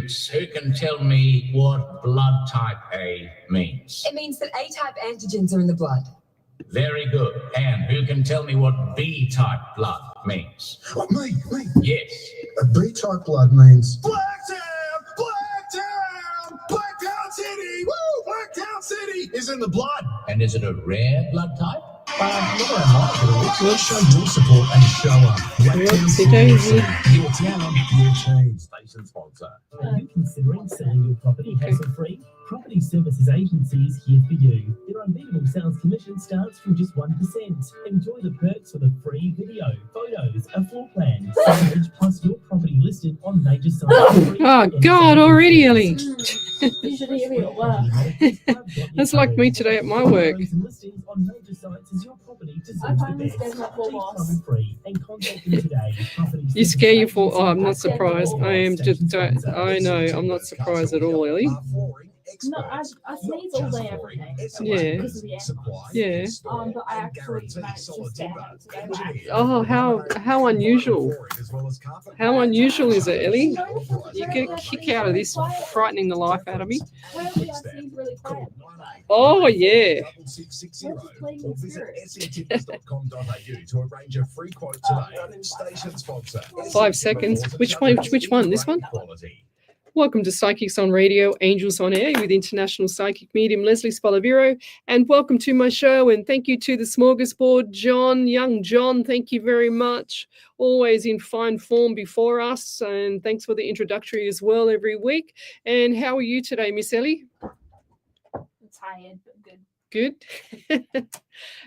Boots, who can tell me what blood type A means? It means that A-type antigens are in the blood. Very good. And who can tell me what B-type blood means? Oh, me. Yes. A B-type blood means Blacktown City. Woo! Blacktown City is in the blood. And is it a rare blood type? not unlikely. Show your support and show up. Whoopsie daisy. Your town, your team. Station sponsor. Are you considering selling your property hassle-free? Property Services Agency is here for you. Their unbeatable sales commission starts from just 1%. Enjoy the perks with a free video, photos, a floor plan, storage, plus your property listed on major sites. Oh, God, already, Ellie. You should hear me at work. That's like me today at my work. I finally scared my poor boss. You scare you for... Oh, I'm not surprised. I am just... I know, I'm not surprised at all, Ellie. No, I sneeze all day every day. Yeah. Because of the animals. Yeah. But I actually managed to stay home today. Oh, how unusual. How unusual is it, Ellie? You get a kick out of this frightening the life out of me. Well, I sneeze really quiet. Oh, yeah. To arrange a free quote today. Station sponsor. 5 seconds. Which one? This one? Welcome to Psychics on Radio, Angels on Air with international psychic medium Lesley Spaliviero, and welcome to my show. And thank you to the smorgasbord, young John. Thank you very much. Always in fine form before us, and thanks for the introductory as well every week. And how are you today, Miss Ellie? I'm tired, but good. Good.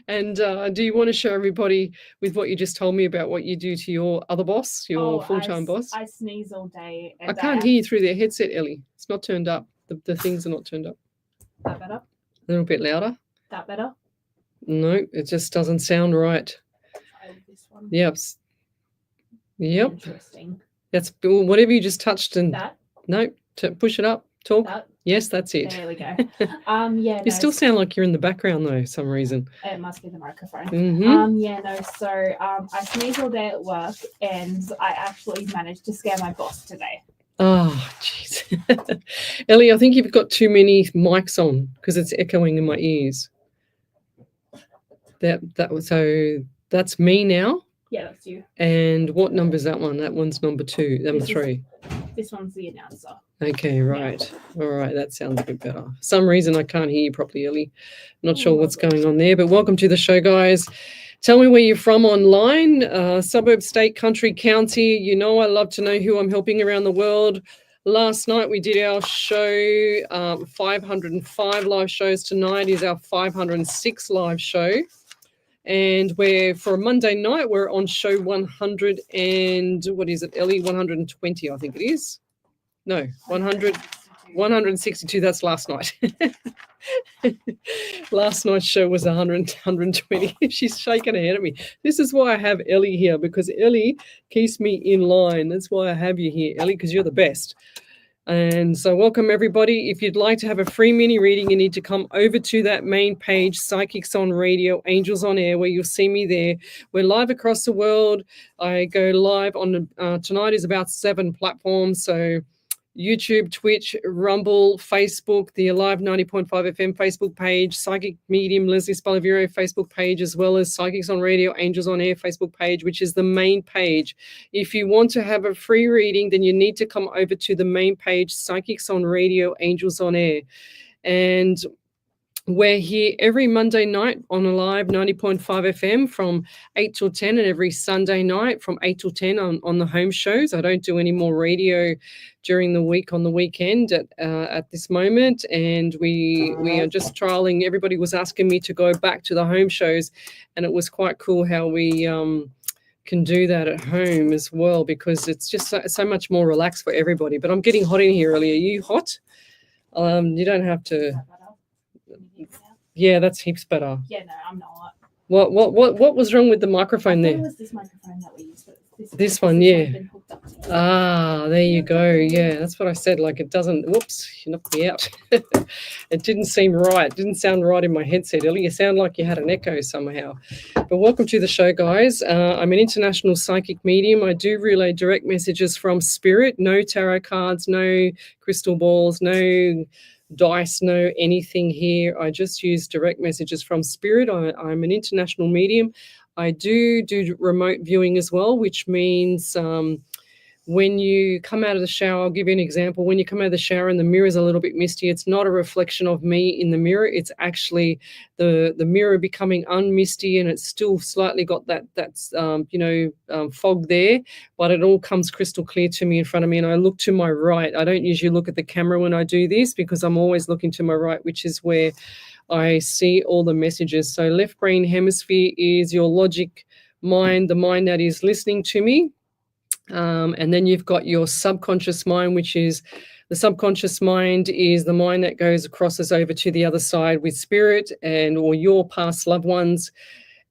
And do you want to show everybody with what you just told me about what you do to your other boss, your full-time boss? I sneeze all day. I can't hear you through their headset, Ellie. It's not turned up. The things are not turned up. That better? A little bit louder. That better? No, it just doesn't sound right. Try this one. Yep. Interesting. That's whatever you just touched and That? no, push it up. Talk. That? Yes, that's it. There we go. Yeah. You still sound like you're in the background though, for some reason. It must be the microphone. Mm-hmm. So I sneeze all day at work, and I actually managed to scare my boss today. Oh, jeez. Ellie, I think you've got too many mics on because it's echoing in my ears. So that's me now. Yeah, that's you. And what number is that one? That one's number 3. This one's the announcer. Okay, right. All right, that sounds a bit better. For some reason, I can't hear you properly, Ellie. Not sure what's going on there, but welcome to the show, guys. Tell me where you're from online, suburb, state, country, county. You know I love to know who I'm helping around the world. Last night we did our show, 505 live shows. Tonight is our 506 live show. And for a Monday night, we're on show 100 and, what is it, Ellie? 120, I think it is. No, 162, that's last night. Last night's show was 120. She's shaking her head at me. This is why I have Ellie here, because Ellie keeps me in line. That's why I have you here, Ellie, because you're the best. And so welcome, everybody. If you'd like to have a free mini reading, you need to come over to that main page, Psychics on Radio, Angels on Air, where you'll see me there. We're live across the world. I go live on tonight is about 7 platforms. So YouTube, Twitch, Rumble, Facebook, the Alive 90.5 FM Facebook page, Psychic Medium Lesley Spaliviero Facebook page, as well as Psychics on Radio, Angels on Air Facebook page, which is the main page. If you want to have a free reading, then you need to come over to the main page, Psychics on Radio, Angels on Air. And we're here every Monday night on Alive 90.5 FM from 8 till 10, and every Sunday night from 8 till 10 on the home shows. I don't do any more radio during the week on the weekend at this moment, and we are just trialing. Everybody was asking me to go back to the home shows, and it was quite cool how we can do that at home as well, because it's just so much more relaxed for everybody. But I'm getting hot in here, Ellie. Are you hot? You don't have to. Yeah, that's heaps better. Yeah, no, I'm not. What was wrong with the microphone there? It was this microphone that we used, but This one, This yeah. one's been hooked up to you. Ah, there you go. Yeah, that's what I said. Like, it doesn't, whoops, you knocked me out. It didn't seem right. It didn't sound right in my headset, Ellie. You sound like you had an echo somehow. But welcome to the show, guys. I'm an international psychic medium. I do relay direct messages from spirit. No tarot cards, no crystal balls, no dice, no anything here. I just use direct messages from spirit. I'm an international medium. I do remote viewing as well, which means when you come out of the shower, I'll give you an example. When you come out of the shower and the mirror's a little bit misty, it's not a reflection of me in the mirror. It's actually the mirror becoming unmisty, and it's still slightly got that fog there, but it all comes crystal clear to me in front of me. And I look to my right. I don't usually look at the camera when I do this because I'm always looking to my right, which is where I see all the messages. So left brain hemisphere is your logic mind, the mind that is listening to me. And then you've got your subconscious mind, which is the subconscious mind is the mind that crosses over to the other side with spirit or your past loved ones.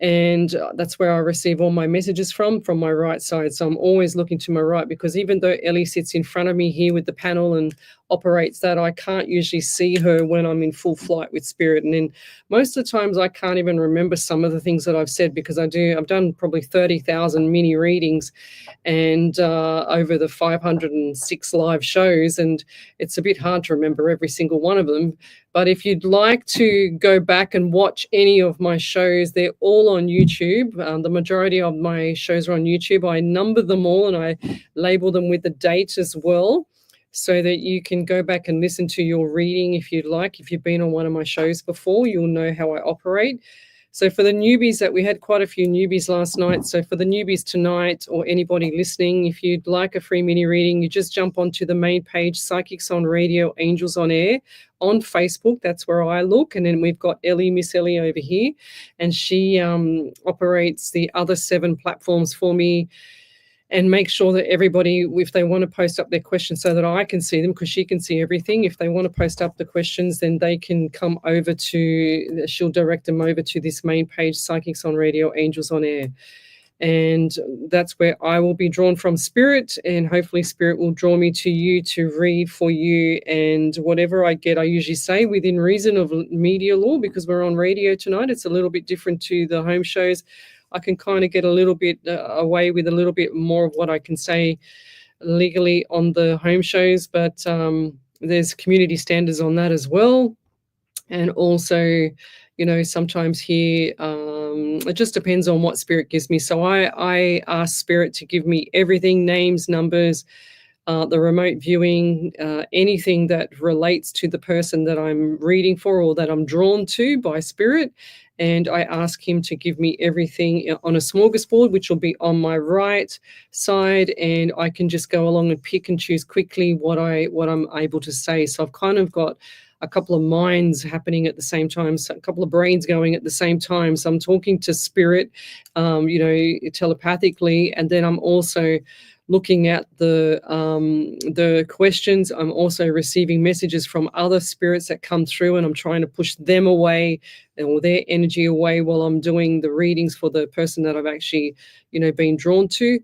And that's where I receive all my messages from my right side. So I'm always looking to my right, because even though Ellie sits in front of me here with the panel and operates that, I can't usually see her when I'm in full flight with spirit. And then most of the times I can't even remember some of the things that I've said, because I've done probably 30,000 mini readings and over the 506 live shows, and it's a bit hard to remember every single one of them. But if you'd like to go back and watch any of my shows, they're all on YouTube. The majority of my shows are on YouTube. I number them all and I label them with the date as well, so that you can go back and listen to your reading if you'd like. If you've been on one of my shows before, you'll know how I operate. So for the newbies, we had quite a few newbies last night. So for the newbies tonight, or anybody listening, if you'd like a free mini reading, you just jump onto the main page, Psychics on Radio, Angels on Air, on Facebook. That's where I look. And then we've got Miss Ellie over here, and she operates the other 7 platforms for me, and make sure that everybody, if they want to post up their questions so that I can see them, because she can see everything. If they want to post up the questions, then they can come over she'll direct them over to this main page, Psychics on Radio, Angels on Air. And that's where I will be drawn from spirit, and hopefully spirit will draw me to you to read for you. And whatever I get, I usually say within reason of media law, because we're on radio tonight. It's a little bit different to the home shows. I can kind of get a little bit away with a little bit more of what I can say legally on the home shows, but there's community standards on that as well. And also, sometimes here, it just depends on what spirit gives me. So I ask spirit to give me everything, names, numbers, the remote viewing, anything that relates to the person that I'm reading for or that I'm drawn to by spirit. And I ask him to give me everything on a smorgasbord, which will be on my right side, and I can just go along and pick and choose quickly what I'm able to say. So I've kind of got a couple of minds happening at the same time, so a couple of brains going at the same time. So I'm talking to spirit, telepathically, and then I'm also looking at the questions. I'm also receiving messages from other spirits that come through, and I'm trying to push them away or their energy away while I'm doing the readings for the person that I've actually, been drawn to.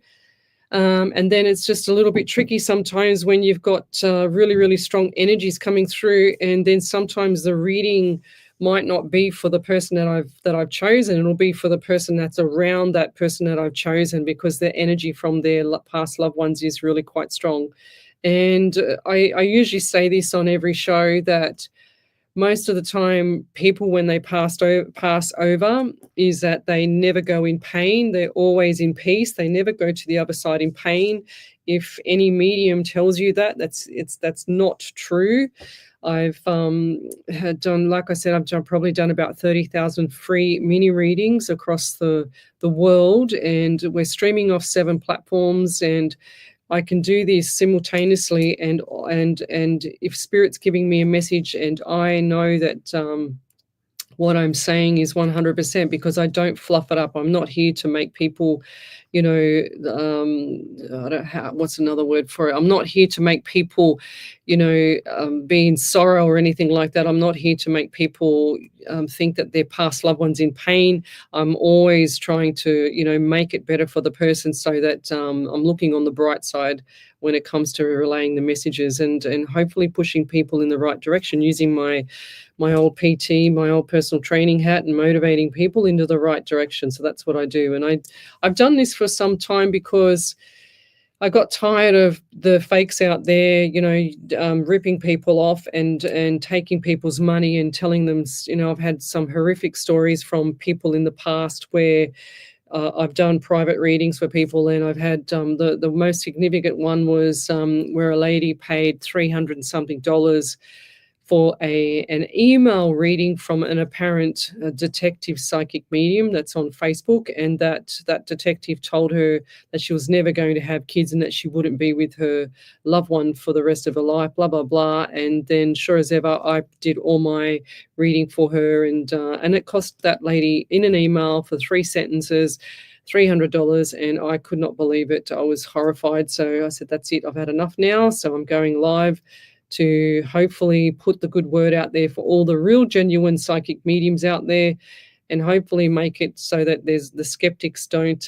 And then it's just a little bit tricky sometimes when you've got really, really strong energies coming through, and then sometimes the reading might not be for the person that I've chosen. It'll be for the person that's around that person that I've chosen, because the energy from their past loved ones is really quite strong. And I usually say this on every show, that most of the time people, when they pass over, is that they never go in pain. They're always in peace. They never go to the other side in pain. If any medium tells you that, that's not true. I've had done, like I said, I've probably done about 30,000 free mini readings across the world, and we're streaming off 7 platforms, and I can do this simultaneously. And if spirit's giving me a message and I know that what I'm saying is 100%, because I don't fluff it up. I'm not here to make people, you know, I don't what's another word for it. I'm not here to make people, you know, be in sorrow or anything like that. I'm not here to make people think that their past loved ones in pain. I'm always trying to, you know, make it better for the person, so that I'm looking on the bright side when it comes to relaying the messages, and hopefully pushing people in the right direction, using my old PT, my old personal training hat, and motivating people into the right direction. So that's what I do. And I've done this for some time because I got tired of the fakes out there, you know, ripping people off and taking people's money and telling them, you know, I've had some horrific stories from people in the past where I've done private readings for people, and I've had the most significant one was where a lady paid $300 and something for an email reading from an apparent detective psychic medium that's on Facebook, and that detective told her that she was never going to have kids and that she wouldn't be with her loved one for the rest of her life, blah, blah, blah. And then sure as ever, I did all my reading for her, and it cost that lady in an email for 3 sentences, $300, and I could not believe it. I was horrified. So I said, that's it. I've had enough now. So I'm going live to hopefully put the good word out there for all the real genuine psychic mediums out there, and hopefully make it so that the skeptics don't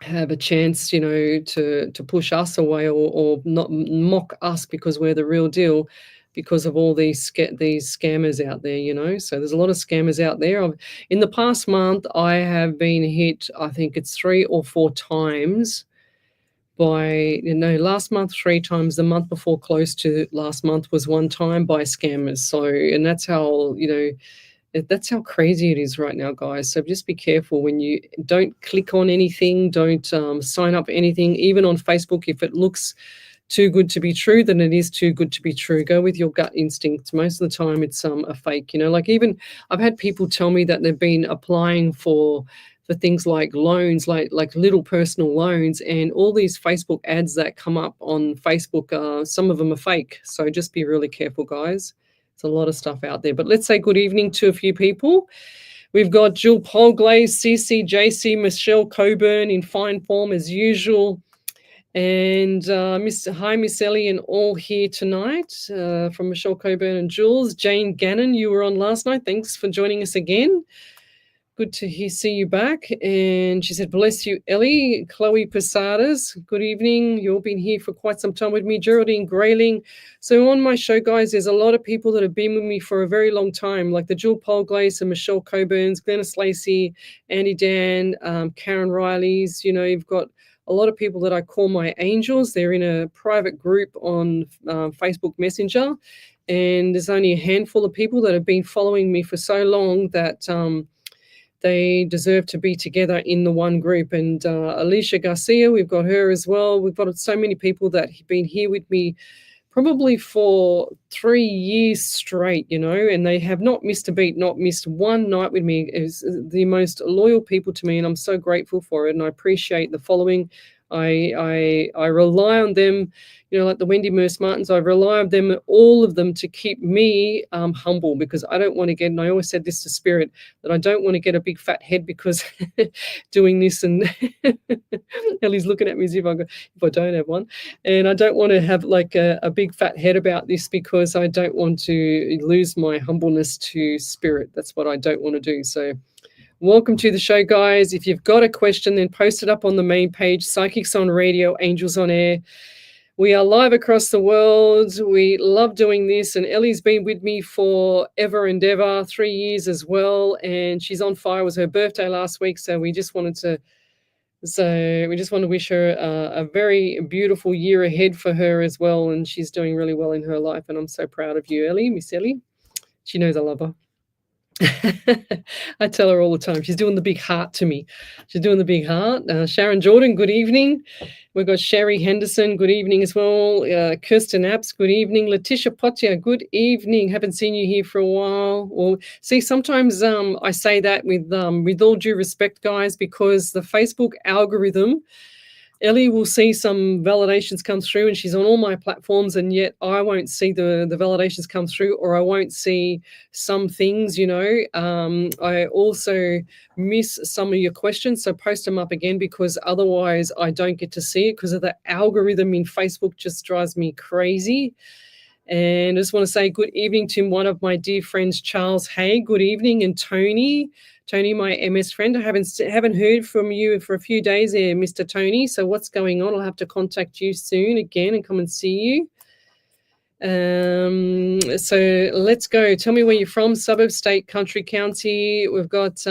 have a chance, you know, to push us away or not mock us because we're the real deal, because of all these scammers out there, you know. So there's a lot of scammers out there. In the past month, I have been hit, I think it's 3 or 4 times by, you know, last month 3 times, the month before close to last month was 1 time by scammers. So, and that's how, you know, that's how crazy it is right now, guys. So just be careful when you don't click on anything, don't sign up for anything, even on Facebook. If it looks too good to be true, then it is too good to be true. Go with your gut instinct. Most of the time it's a fake, you know. Like, even I've had people tell me that they've been applying for things like loans, like little personal loans, and all these Facebook ads that come up on Facebook, some of them are fake. So just be really careful, guys. There's a lot of stuff out there. But let's say good evening to a few people. We've got Jill Polglaze, CC, JC, Michelle Coburn in fine form as usual. And Miss Ellie and all here tonight from Michelle Coburn and Jules. Jane Gannon, you were on last night. Thanks for joining us again. Good to see you back. And she said, bless you, Ellie. Chloe Posadas, good evening. You've been here for quite some time with me. Geraldine Grayling. So on my show, guys, there's a lot of people that have been with me for a very long time, like the Jill Polglaze and Michelle Coburns, Glennis Lacey, Andy Dan, Karen Riley's. You know, you've got a lot of people that I call my angels. They're in a private group on Facebook Messenger. And there's only a handful of people that have been following me for so long that they deserve to be together in the one group. And Alicia Garcia, we've got her as well. We've got so many people that have been here with me probably for 3 years straight, you know, and they have not missed a beat, not missed one night with me. It's the most loyal people to me, and I'm so grateful for it, and I appreciate the following. I rely on them, you know, like the Wendy Merce Martins. I rely on them, all of them, to keep me humble, because I don't want to get, and I always said this to Spirit, that I don't want to get a big fat head because doing this, and Ellie's looking at me as if I don't have one, and I don't want to have like a big fat head about this, because I don't want to lose my humbleness to Spirit. That's what I don't want to do. So welcome to the show, guys. If you've got a question, then post it up on the main page, Psychics on Radio, Angels on Air. We are live across the world. We love doing this, and Ellie's been with me for ever and ever, 3 years as well, and she's on fire. It was her birthday last week, so we just want to wish her a very beautiful year ahead for her as well, and she's doing really well in her life, and I'm so proud of you, Ellie, Miss Ellie. She knows I love her. I tell her all the time. She's doing the big heart to me. She's doing the big heart. Sharon Jordan, good evening. We've got Sherry Henderson, good evening as well. Kirsten Apps, good evening. Letitia Pottier, good evening. Haven't seen you here for a while. Well, see, sometimes I say that with all due respect, guys, because the Facebook algorithm Ellie will see some validations come through, and she's on all my platforms, and yet I won't see the validations come through, or I won't see some things, I also miss some of your questions, so post them up again, because otherwise I don't get to see it because of the algorithm in Facebook just drives me crazy. And I just want to say good evening to one of my dear friends, Charles Hay. Good evening, and Tony, my MS friend. I haven't heard from you for a few days there, Mr. Tony. So what's going on? I'll have to contact you soon again and come and see you. So let's go. Tell me where you're from. Suburb, state, country, county. We've got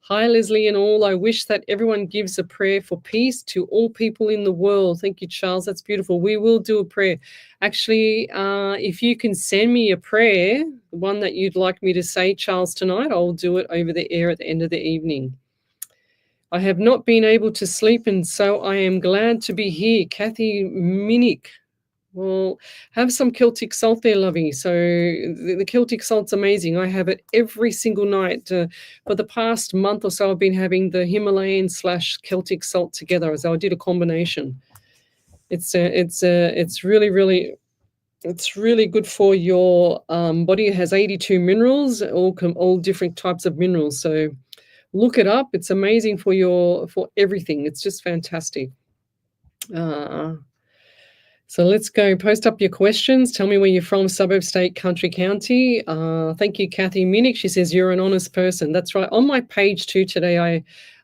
hi, Leslie and all. I wish that everyone gives a prayer for peace to all people in the world. Thank you, Charles. That's beautiful. We will do a prayer. Actually, if you can send me a prayer, the one that you'd like me to say, Charles, tonight, I'll do it over the air at the end of the evening. I have not been able to sleep, and so I am glad to be here. Kathy Minnick. Well, have some Celtic salt there, lovey. So the Celtic salt's amazing. I have it every single night. For the past month or so, I've been having the Himalayan / Celtic salt together. So I did a combination. It's really, really, it's really good for your body. It has 82 minerals, all different types of minerals. So look it up. It's amazing for everything. It's just fantastic. So let's go. Post up your questions. Tell me where you're from, suburb, state, country, county. Thank you, Kathy Minnick. She says you're an honest person. That's right. On my page too today, I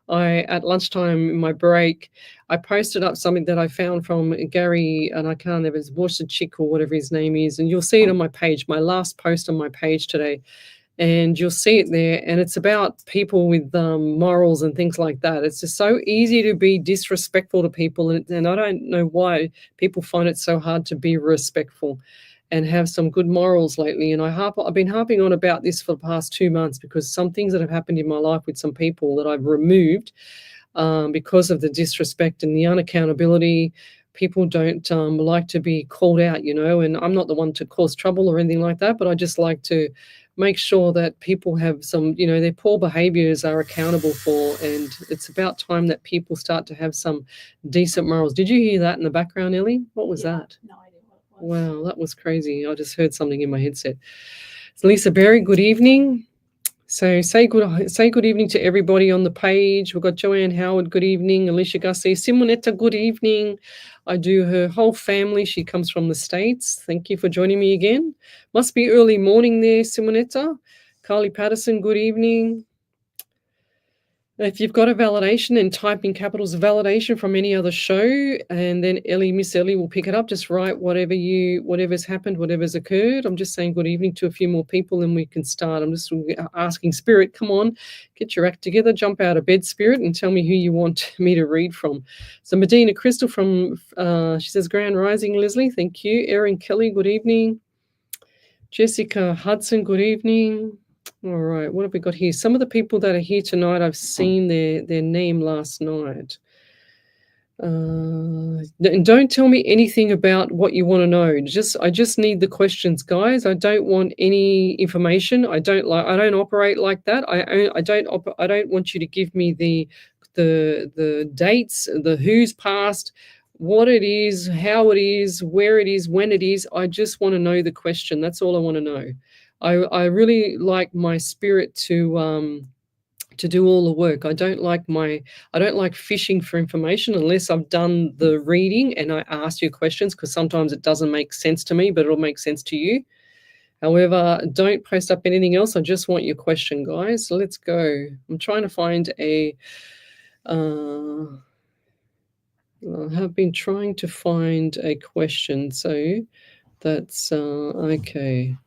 at lunchtime in my break, I posted up something that I found from Gary, and I can't remember, it's Warshachik or whatever his name is, and you'll see it on my page, my last post on my page today. And you'll see it there, and it's about people with morals and things like that. It's just so easy to be disrespectful to people, and I don't know why people find it so hard to be respectful and have some good morals lately. And I've been harping on about this for the past 2 months, because some things that have happened in my life with some people that I've removed because of the disrespect and the unaccountability. People don't like to be called out, and I'm not the one to cause trouble or anything like that, but I just like to make sure that people have some, their poor behaviors are accountable for, and it's about time that people start to have some decent morals. Did you hear that in the background, Ellie? What was that? No idea what it was. Wow, that was crazy. I just heard something in my headset. Lisa Berry, good evening. So say good evening to everybody on the page. We've got Joanne Howard, good evening. Alicia Gussie, Simonetta, good evening. I do her whole family. She comes from the States. Thank you for joining me again. Must be early morning there, Simonetta. Carly Patterson, good evening. If you've got a validation, then type in capitals validation from any other show, and then Miss Ellie will pick it up. Just write whatever's happened, whatever's occurred. I'm just saying good evening to a few more people, and we can start. I'm just asking Spirit, come on, get your act together, jump out of bed, Spirit, and tell me who you want me to read from. So Medina Crystal she says, Grand Rising, Leslie, thank you. Erin Kelly, good evening. Jessica Hudson, good evening. All right, what have we got here? Some of the people that are here tonight, I've seen their name last night. And don't tell me anything about what you want to know. I just need the questions, guys. I don't want any information. I don't operate like that. I don't want you to give me the dates, the who's past, what it is, how it is, where it is, when it is. I just want to know the question. That's all I want to know. I really like my spirit to do all the work. I don't like fishing for information unless I've done the reading and I ask you questions, because sometimes it doesn't make sense to me, but it'll make sense to you. However, don't post up anything else. I just want your question, guys. So let's go. I'm trying to find I have been trying to find a question. So that's okay.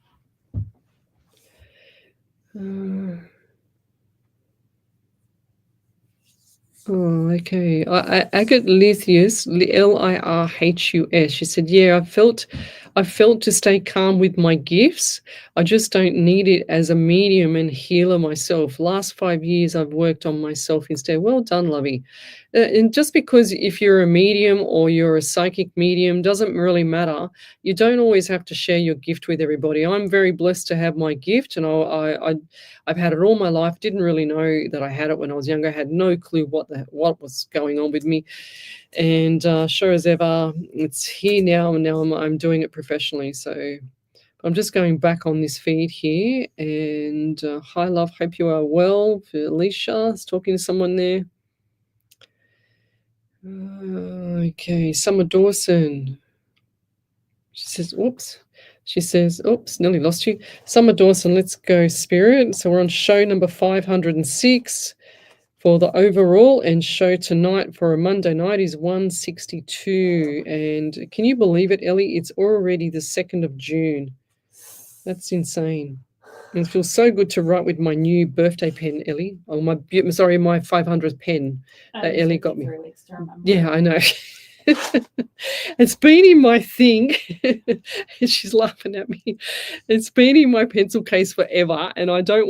Okay. Agatha Lithius, Lirhus. She said, "Yeah, I felt to stay calm with my gifts. I just don't need it as a medium and healer myself. Last 5 years, I've worked on myself instead." Well done, lovey. And just because if you're a medium or you're a psychic medium doesn't really matter. You don't always have to share your gift with everybody. I'm very blessed to have my gift, and I've had it all my life. Didn't really know that I had it when I was younger. I had no clue what was going on with me. And sure as ever, it's here now, and now I'm doing it professionally. So I'm just going back on this feed here. And hi, love. Hope you are well. Alicia is talking to someone there. Okay, Summer Dawson. She says, oops. She says, oops, nearly lost you. Summer Dawson, let's go, Spirit. So we're on show number 506 for the overall, and show tonight for a Monday night is 162. And can you believe it, Ellie? It's already the 2nd of June. That's insane. And it feels so good to write with my new birthday pen, Ellie. Oh, my 500th pen that Ellie got me. Yeah, I know. It's been in my thing. She's laughing at me. It's been in my pencil case forever, and I don't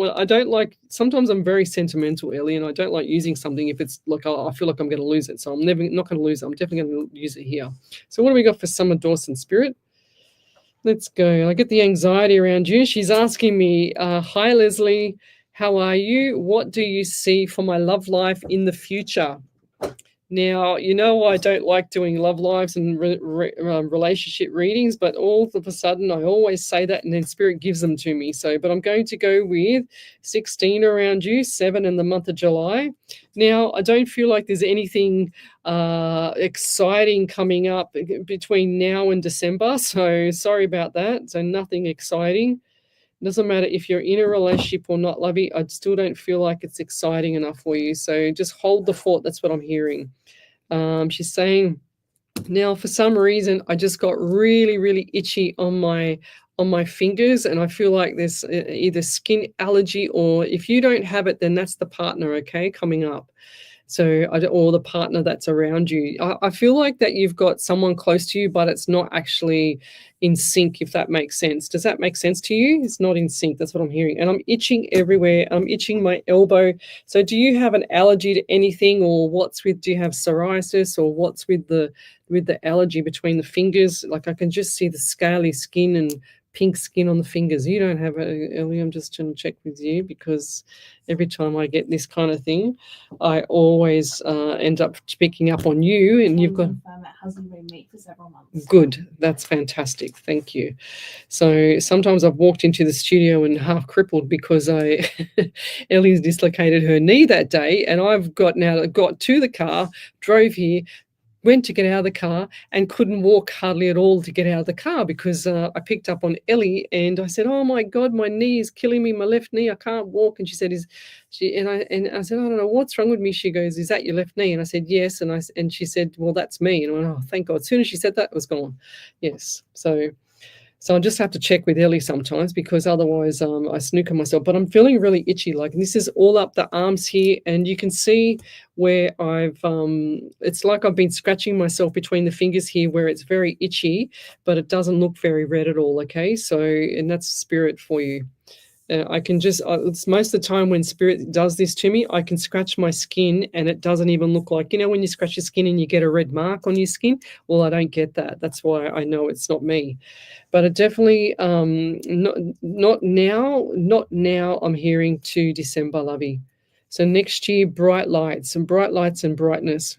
like. Sometimes I'm very sentimental, Ellie, and I don't like using something if it's like I feel like I'm going to lose it. So I'm not going to lose it. I'm definitely going to use it here. So what do we got for Summer Dawson, Spirit? Let's go. I get the anxiety around you. She's asking me, hi, Lesley, how are you? What do you see for my love life in the future? Now, you know I don't like doing love lives and relationship readings, but all of a sudden I always say that and then Spirit gives them to me. So, but I'm going to go with 16 around you, 7 in the month of July. Now, I don't feel like there's anything exciting coming up between now and December. So sorry about that. So nothing exciting. Doesn't matter if you're in a relationship or not, lovey. I still don't feel like it's exciting enough for you. So just hold the fort. That's what I'm hearing. She's saying, now for some reason, I just got really, really itchy on my fingers, and I feel like there's either skin allergy, or if you don't have it, then that's the partner, okay, coming up. So, or the partner that's around you. I feel like that you've got someone close to you, but it's not actually in sync, if that makes sense. Does that make sense to you? It's not in sync. That's what I'm hearing. And I'm itching everywhere. I'm itching my elbow. So do you have an allergy to anything, or do you have psoriasis, or what's with the allergy between the fingers? Like I can just see the scaly skin and pink skin on the fingers. You don't have it, Ellie. I'm just trying to check with you, because every time I get this kind of thing, I always end up picking up on you, and you've got. That hasn't been meat for several months. Good. That's fantastic. Thank you. So sometimes I've walked into the studio and half crippled because Ellie's dislocated her knee that day, and I've got to the car, drove here, went to get out of the car and couldn't walk hardly at all to get out of the car because I picked up on Ellie and I said, oh my God, my knee is killing me, my left knee, I can't walk. And she said, I said, I don't know, what's wrong with me? She goes, is that your left knee? And I said, yes. And she said, well, that's me. And I went, oh, thank God. As soon as she said that, it was gone. Yes. So I just have to check with Ellie sometimes, because otherwise I snooker myself. But I'm feeling really itchy. Like this is all up the arms here, and you can see where it's like I've been scratching myself between the fingers here, where it's very itchy, but it doesn't look very red at all. Okay, so and that's Spirit for you. I can just, it's most of the time when Spirit does this to me, I can scratch my skin and it doesn't even look like, when you scratch your skin and you get a red mark on your skin. Well, I don't get that. That's why I know it's not me. But it definitely, not now. I'm hearing to December, lovey. So next year, bright lights and brightness.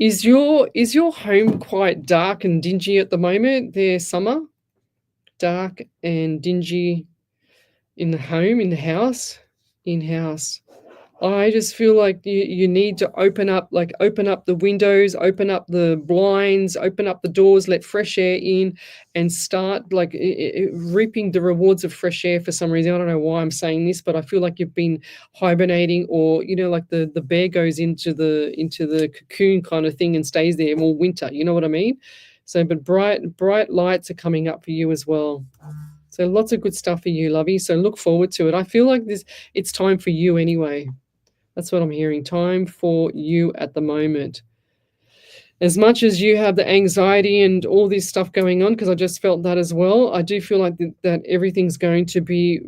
Is your home quite dark and dingy at the moment there, Summer? Dark and dingy. In the home, in the house, in-house. I just feel like you need to open up the windows, open up the blinds, open up the doors, let fresh air in, and start reaping the rewards of fresh air for some reason. I don't know why I'm saying this, but I feel like you've been hibernating, or like the bear goes into the cocoon kind of thing and stays there all winter. You know what I mean? So, but bright lights are coming up for you as well. So lots of good stuff for you, lovey. So look forward to it. I feel like it's time for you anyway. That's what I'm hearing. Time for you at the moment. as much as you have the anxiety and all this stuff going on, because I just felt that as well, I do feel like that everything's going to be,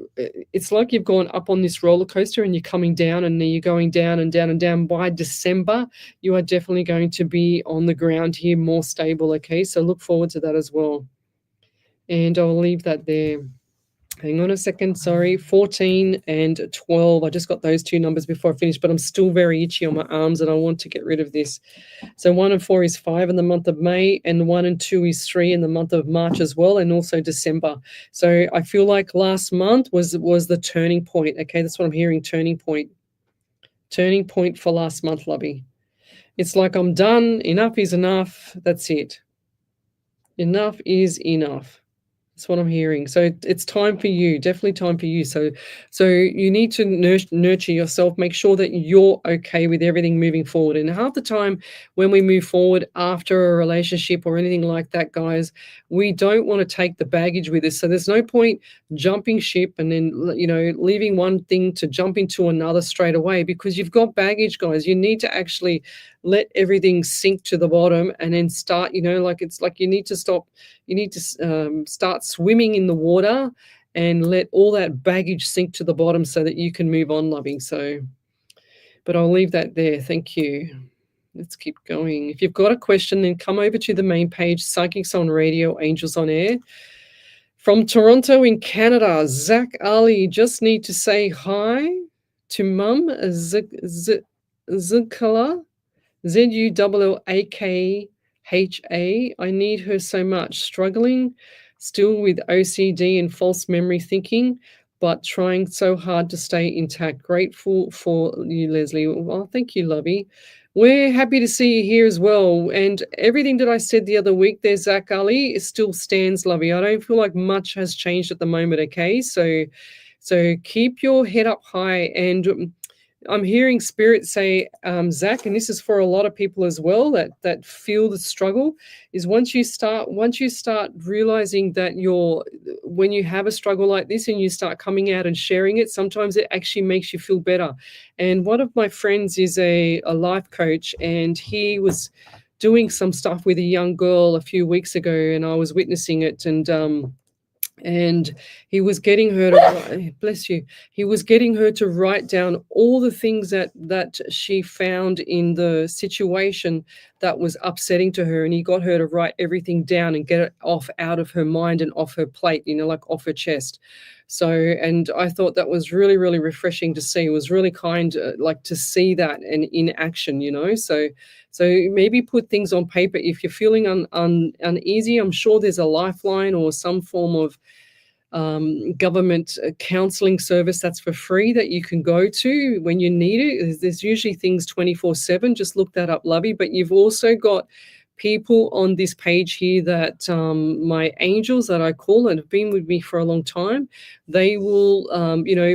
it's like you've gone up on this roller coaster and you're coming down and then you're going down and down and down. By December, you are definitely going to be on the ground here, more stable, okay? So look forward to that as well. And I'll leave that there. Hang on a second, sorry, 14 and 12. I just got those two numbers before I finish, but I'm still very itchy on my arms and I want to get rid of this. So 1 and 4 is 5 in the month of May, and 1 and 2 is 3 in the month of March as well, and also December. So I feel like last month was the turning point. Okay, that's what I'm hearing, turning point. Turning point for last month, lovey. It's like I'm done. Enough is enough. That's it. Enough is enough. That's what I'm hearing. So it's time for you, definitely time for you. So you need to nurture yourself, make sure that you're okay with everything moving forward. And half the time when we move forward after a relationship or anything like that, guys, we don't want to take the baggage with us. So there's no point jumping ship and then, leaving one thing to jump into another straight away, because you've got baggage, guys. You need to actually let everything sink to the bottom and then start, it's like you need to start swimming in the water and let all that baggage sink to the bottom so that you can move on, loving. So, but I'll leave that there. Thank you. Let's keep going. If you've got a question, then come over to the main page, Psychics on Radio, Angels on Air. From Toronto in Canada, Zach Ali, just need to say hi to Mum, Zukala. Zullakha. I need her so much. Struggling still with OCD and false memory thinking, but trying so hard to stay intact. Grateful for you, Leslie. Well, thank you, lovey. We're happy to see you here as well. And everything that I said the other week there, Zach Ali, still stands, lovey. I don't feel like much has changed at the moment, okay? So keep your head up high. And I'm hearing Spirit say, Zach, and this is for a lot of people as well that feel the struggle, is once you start realizing that when you have a struggle like this and you start coming out and sharing it, sometimes it actually makes you feel better. And one of my friends is a life coach, and he was doing some stuff with a young girl a few weeks ago, and I was witnessing it, and he was getting her to bless you. He was getting her to write down all the things that she found in the situation that was upsetting to her, and he got her to write everything down and get it out of her mind and off her plate, like off her chest. So, and I thought that was really, really refreshing to see. It was really kind, to see that and in action, So maybe put things on paper. If you're feeling uneasy, I'm sure there's a lifeline or some form of government counseling service that's for free that you can go to when you need it. There's usually things 24/7. Just look that up, lovey. But you've also got people on this page here that my angels that I call and have been with me for a long time, they will,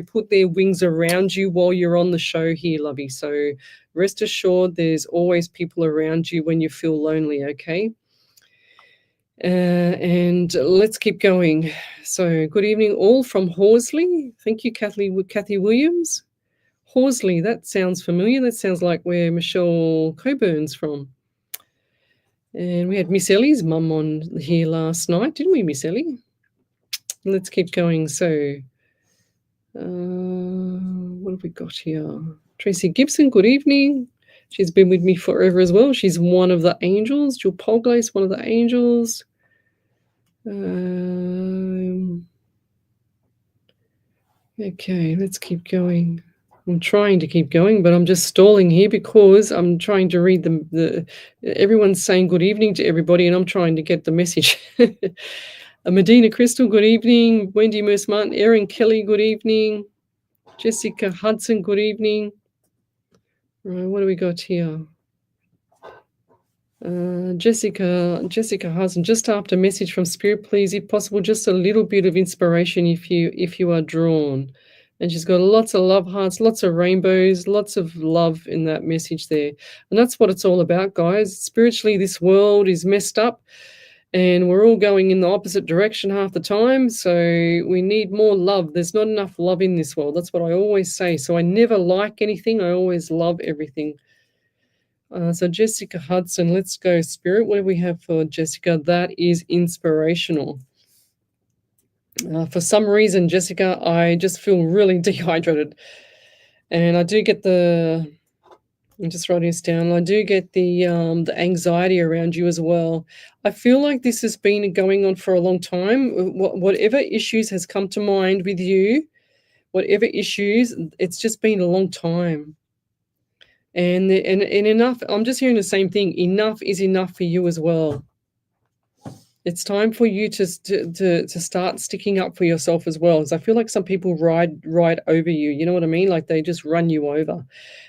put their wings around you while you're on the show here, lovey. So rest assured there's always people around you when you feel lonely, okay? And let's keep going. So good evening all from Horsley. Thank you, Kathy Williams. Horsley, that sounds familiar. That sounds like where Michelle Coburn's from. And we had Miss Ellie's mum on here last night, didn't we, Miss Ellie? Let's keep going. So what have we got here? Tracy Gibson, good evening. She's been with me forever as well. She's one of the angels. Jill Polglace, one of the angels. Okay, let's keep going. I'm trying to keep going, but I'm just stalling here because I'm trying to read everyone's saying good evening to everybody, and I'm trying to get the message. Medina Crystal, good evening. Wendy Merce Martin, Erin Kelly, good evening. Jessica Hudson, good evening. Right, what do we got here? Jessica Hudson, just after message from Spirit, please, if possible, just a little bit of inspiration if you are drawn. And she's got lots of love hearts, lots of rainbows, lots of love in that message there. And that's what it's all about, guys. Spiritually, this world is messed up and we're all going in the opposite direction half the time. So we need more love. There's not enough love in this world. That's what I always say. So I never like anything. I always love everything. So Jessica Hudson, let's go. Spirit, what do we have for Jessica? That is inspirational. For some reason, Jessica, I just feel really dehydrated. And I do get I'm just writing this down. I do get the anxiety around you as well. I feel like this has been going on for a long time. Whatever issues has come to mind with you, whatever issues, it's just been a long time. And enough, I'm just hearing the same thing. Enough is enough for you as well. It's time for you to start sticking up for yourself as well. So I feel like some people ride over you. You know what I mean? Like they just run you over.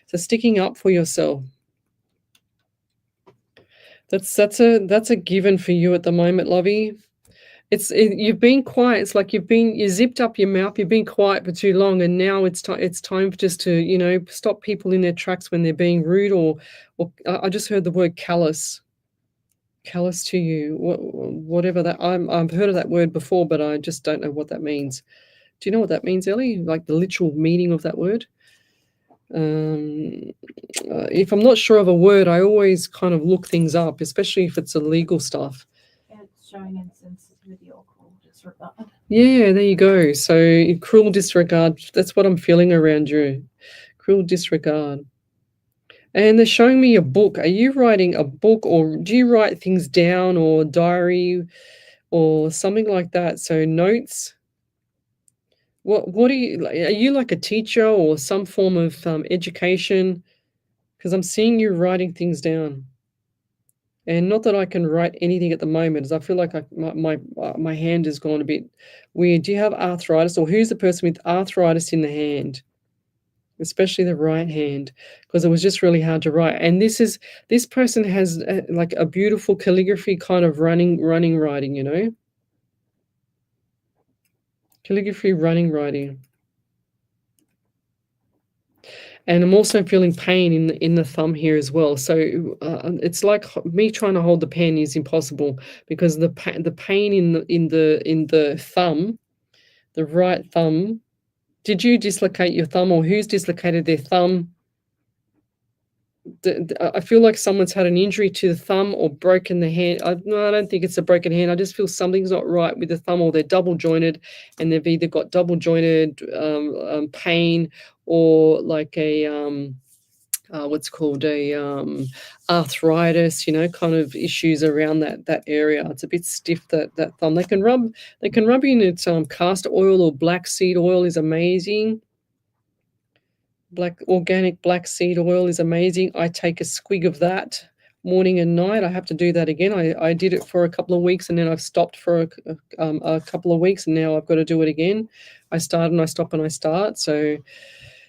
So sticking up for yourself. That's a given for you at the moment, lovey. You've been quiet. It's like you zipped up your mouth. You've been quiet for too long, and now it's time just to stop people in their tracks when they're being rude or I just heard the word callous to you, whatever that. I've heard of that word before, but I just don't know what that means. Do you know what that means, Ellie? Like the literal meaning of that word? If I'm not sure of a word, I always kind of look things up, especially if it's illegal stuff. It's showing insensitivity or cruel disregard. Yeah, there you go. So cruel disregard, that's what I'm feeling around you. Cruel disregard. And they're showing me a book. Are you writing a book, or do you write things down, or diary or something like that? So notes. What are you like a teacher or some form of education? Because I'm seeing you writing things down. And not that I can write anything at the moment, as I feel like my hand has gone a bit weird. Do you have arthritis, or who's the person with arthritis in the hand? Especially the right hand, because it was just really hard to write. And this person has like a beautiful calligraphy kind of writing, calligraphy, writing. And I'm also feeling pain in the thumb here as well. So it's like me trying to hold the pen is impossible, because the pain in the thumb, the right thumb. Did you dislocate your thumb, or who's dislocated their thumb? I feel like someone's had an injury to the thumb or broken the hand. No, I don't think it's a broken hand. I just feel something's not right with the thumb, or they're double jointed, and they've either got double jointed pain, or like a what's called a arthritis, kind of issues around that area. It's a bit stiff, that thumb. They can rub in its castor oil or black seed oil is amazing. Organic black seed oil is amazing. I take a swig of that morning and night. I have to do that again. I did it for a couple of weeks, and then I've stopped for a couple of weeks, and now I've got to do it again. I start and I stop and I start. So,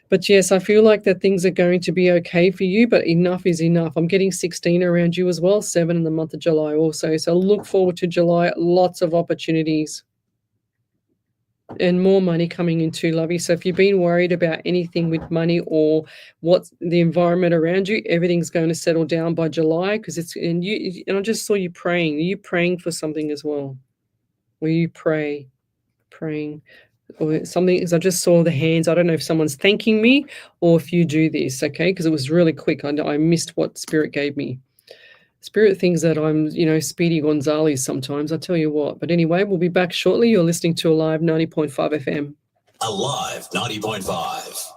but yes, I feel like that things are going to be okay for you, but enough is enough. I'm getting 16 around you as well, 7 in the month of July also. So look forward to July. Lots of opportunities and more money coming in too, lovey. So if you've been worried about anything with money or what's the environment around you, everything's going to settle down by July, because and I just saw you praying. Are you praying for something as well? Will you praying or something? Because I just saw the hands. I don't know if someone's thanking me or if you do this, okay? Because it was really quick. I missed what Spirit gave me. Spirit thinks that I'm, Speedy Gonzalez sometimes, I tell you what. But anyway, we'll be back shortly. You're listening to Alive 90.5 FM. Alive 90.5.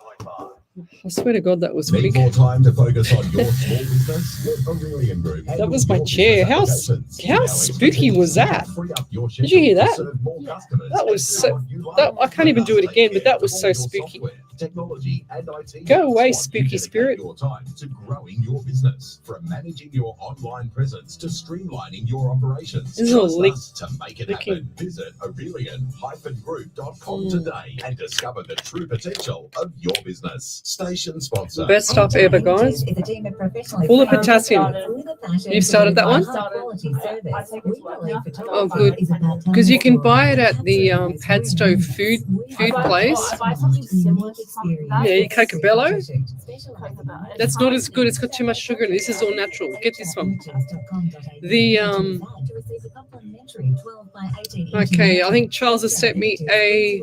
I swear to God, that was Need quick. more time to focus on your small business? Let Aurelian Group That was handle my your chair. business How applications. how Now spooky expertise was that? free up your Did you hear schedule to that? serve more customers That was and so- someone you love. that- I can't even do it Let us again, take but that care was of so all your spooky. software, technology and IT Go needs away, while you spooky dedicate spirit. your time to growing your business, from managing your online presence to streamlining your operations. This is all Trust us to make it licking. happen. Visit Aurelian-group.com Mm. today and discover the true potential of your business. Station sponsor. Best stuff ever, guys. Full of potassium. You've started that one? Oh, good. Because you can buy it at the Padstow food place. I buy something similar to something like that. Yeah, Cocobello. Cocobello. That's not as good. It's got too much sugar in it. This is all natural. Get this one. The okay, I think Charles has sent me a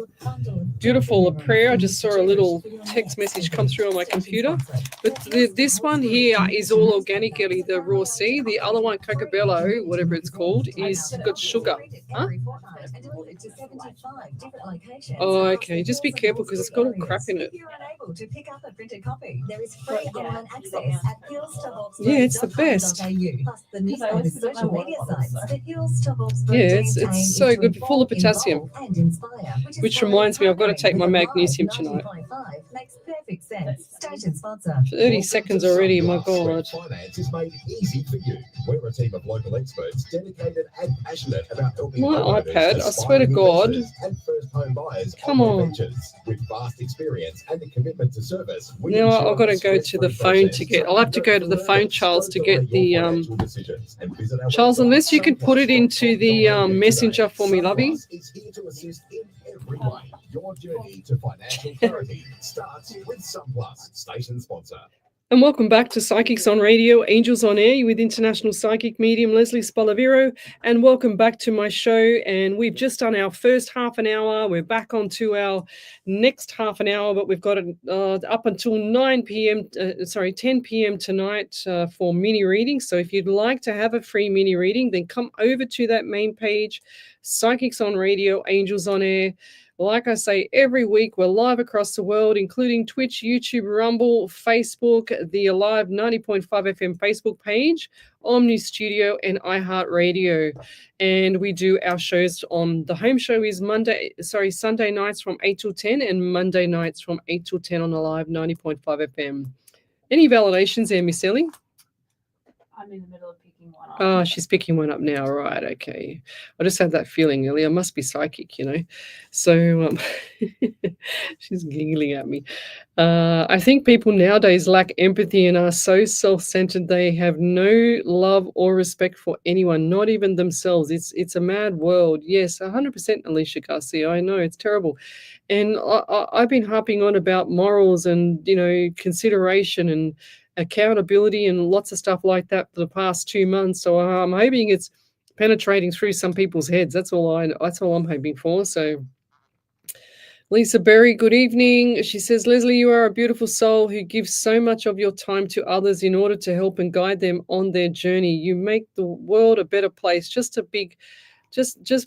beautiful prayer. I just saw a little text message come through on my computer. But this one here is all organic, Ellie, the raw C. The other one, Cocobello, whatever it's called, is got sugar. Huh? Oh, okay. Just be careful because it's got all crap in it. Yeah, it's the best. Yeah, it's so good, full of potassium. Which reminds me, I've got to take my magnesium tonight. 30 seconds already, my God. Finance is made easy for you. We're a team of local experts dedicated and passionate about helping my homeowners, iPad, I swear to God. and first home buyers Come on. ventures. With vast experience and a commitment to service, we Now ensure I've got to a go to the stress-free phone process. to get. I'll have to go to the phone, Charles, to get the Charles. website, Unless you can put it into the messenger for me, lovey. Is here to assist in every way. Your journey to financial clarity starts with SunPlus, station sponsor. And welcome back to Psychics on Radio, Angels on Air with international psychic medium Lesley Spaliviero. And welcome back to my show. And we've just done our first half an hour. We're back on to our next half an hour, but we've got it up until 10 p.m. tonight for mini readings. So if you'd like to have a free mini reading, then come over to that main page, Psychics on Radio, Angels on Air. Like I say, every week we're live across the world, including Twitch, YouTube, Rumble, Facebook, the Alive 90.5 FM Facebook page, Omni Studio, and iHeartRadio. And we do our shows on the home show is Sunday nights from 8 till 10 and Monday nights from 8 till 10 on Alive 90.5 FM. Any validations there, Miss Ellie? I'm in the middle of picking one up. Oh, she's picking one up now. Right. Okay. I just had that feeling, Ellie. I must be psychic, you know. So she's giggling at me. I think people nowadays lack empathy and are so self-centered. They have no love or respect for anyone, not even themselves. It's a mad world. Yes, 100%, Alicia Garcia. I know it's terrible. And I've been harping on about morals and, you know, consideration and accountability and lots of stuff like that for the past 2 months. So I'm hoping it's penetrating through some people's heads. That's all I'm hoping for. So Lisa Berry, good evening. She says, Lesley, you are a beautiful soul who gives so much of your time to others in order to help and guide them on their journey. You make the world a better place. Just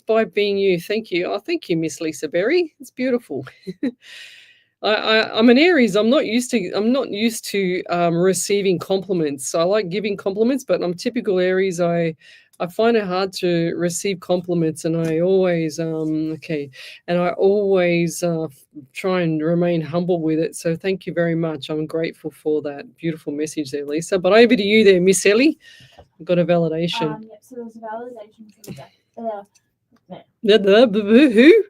by being you. Thank you. Oh, thank you, Miss Lisa Berry. It's beautiful. I'm an Aries. I'm not used to receiving compliments. I like giving compliments, but I'm typical Aries. I find it hard to receive compliments, and I always try and remain humble with it. So thank you very much. I'm grateful for that beautiful message there, Lisa. But over to you there, Miss Ellie. I've got a validation. Yep. So there's a validation from Who?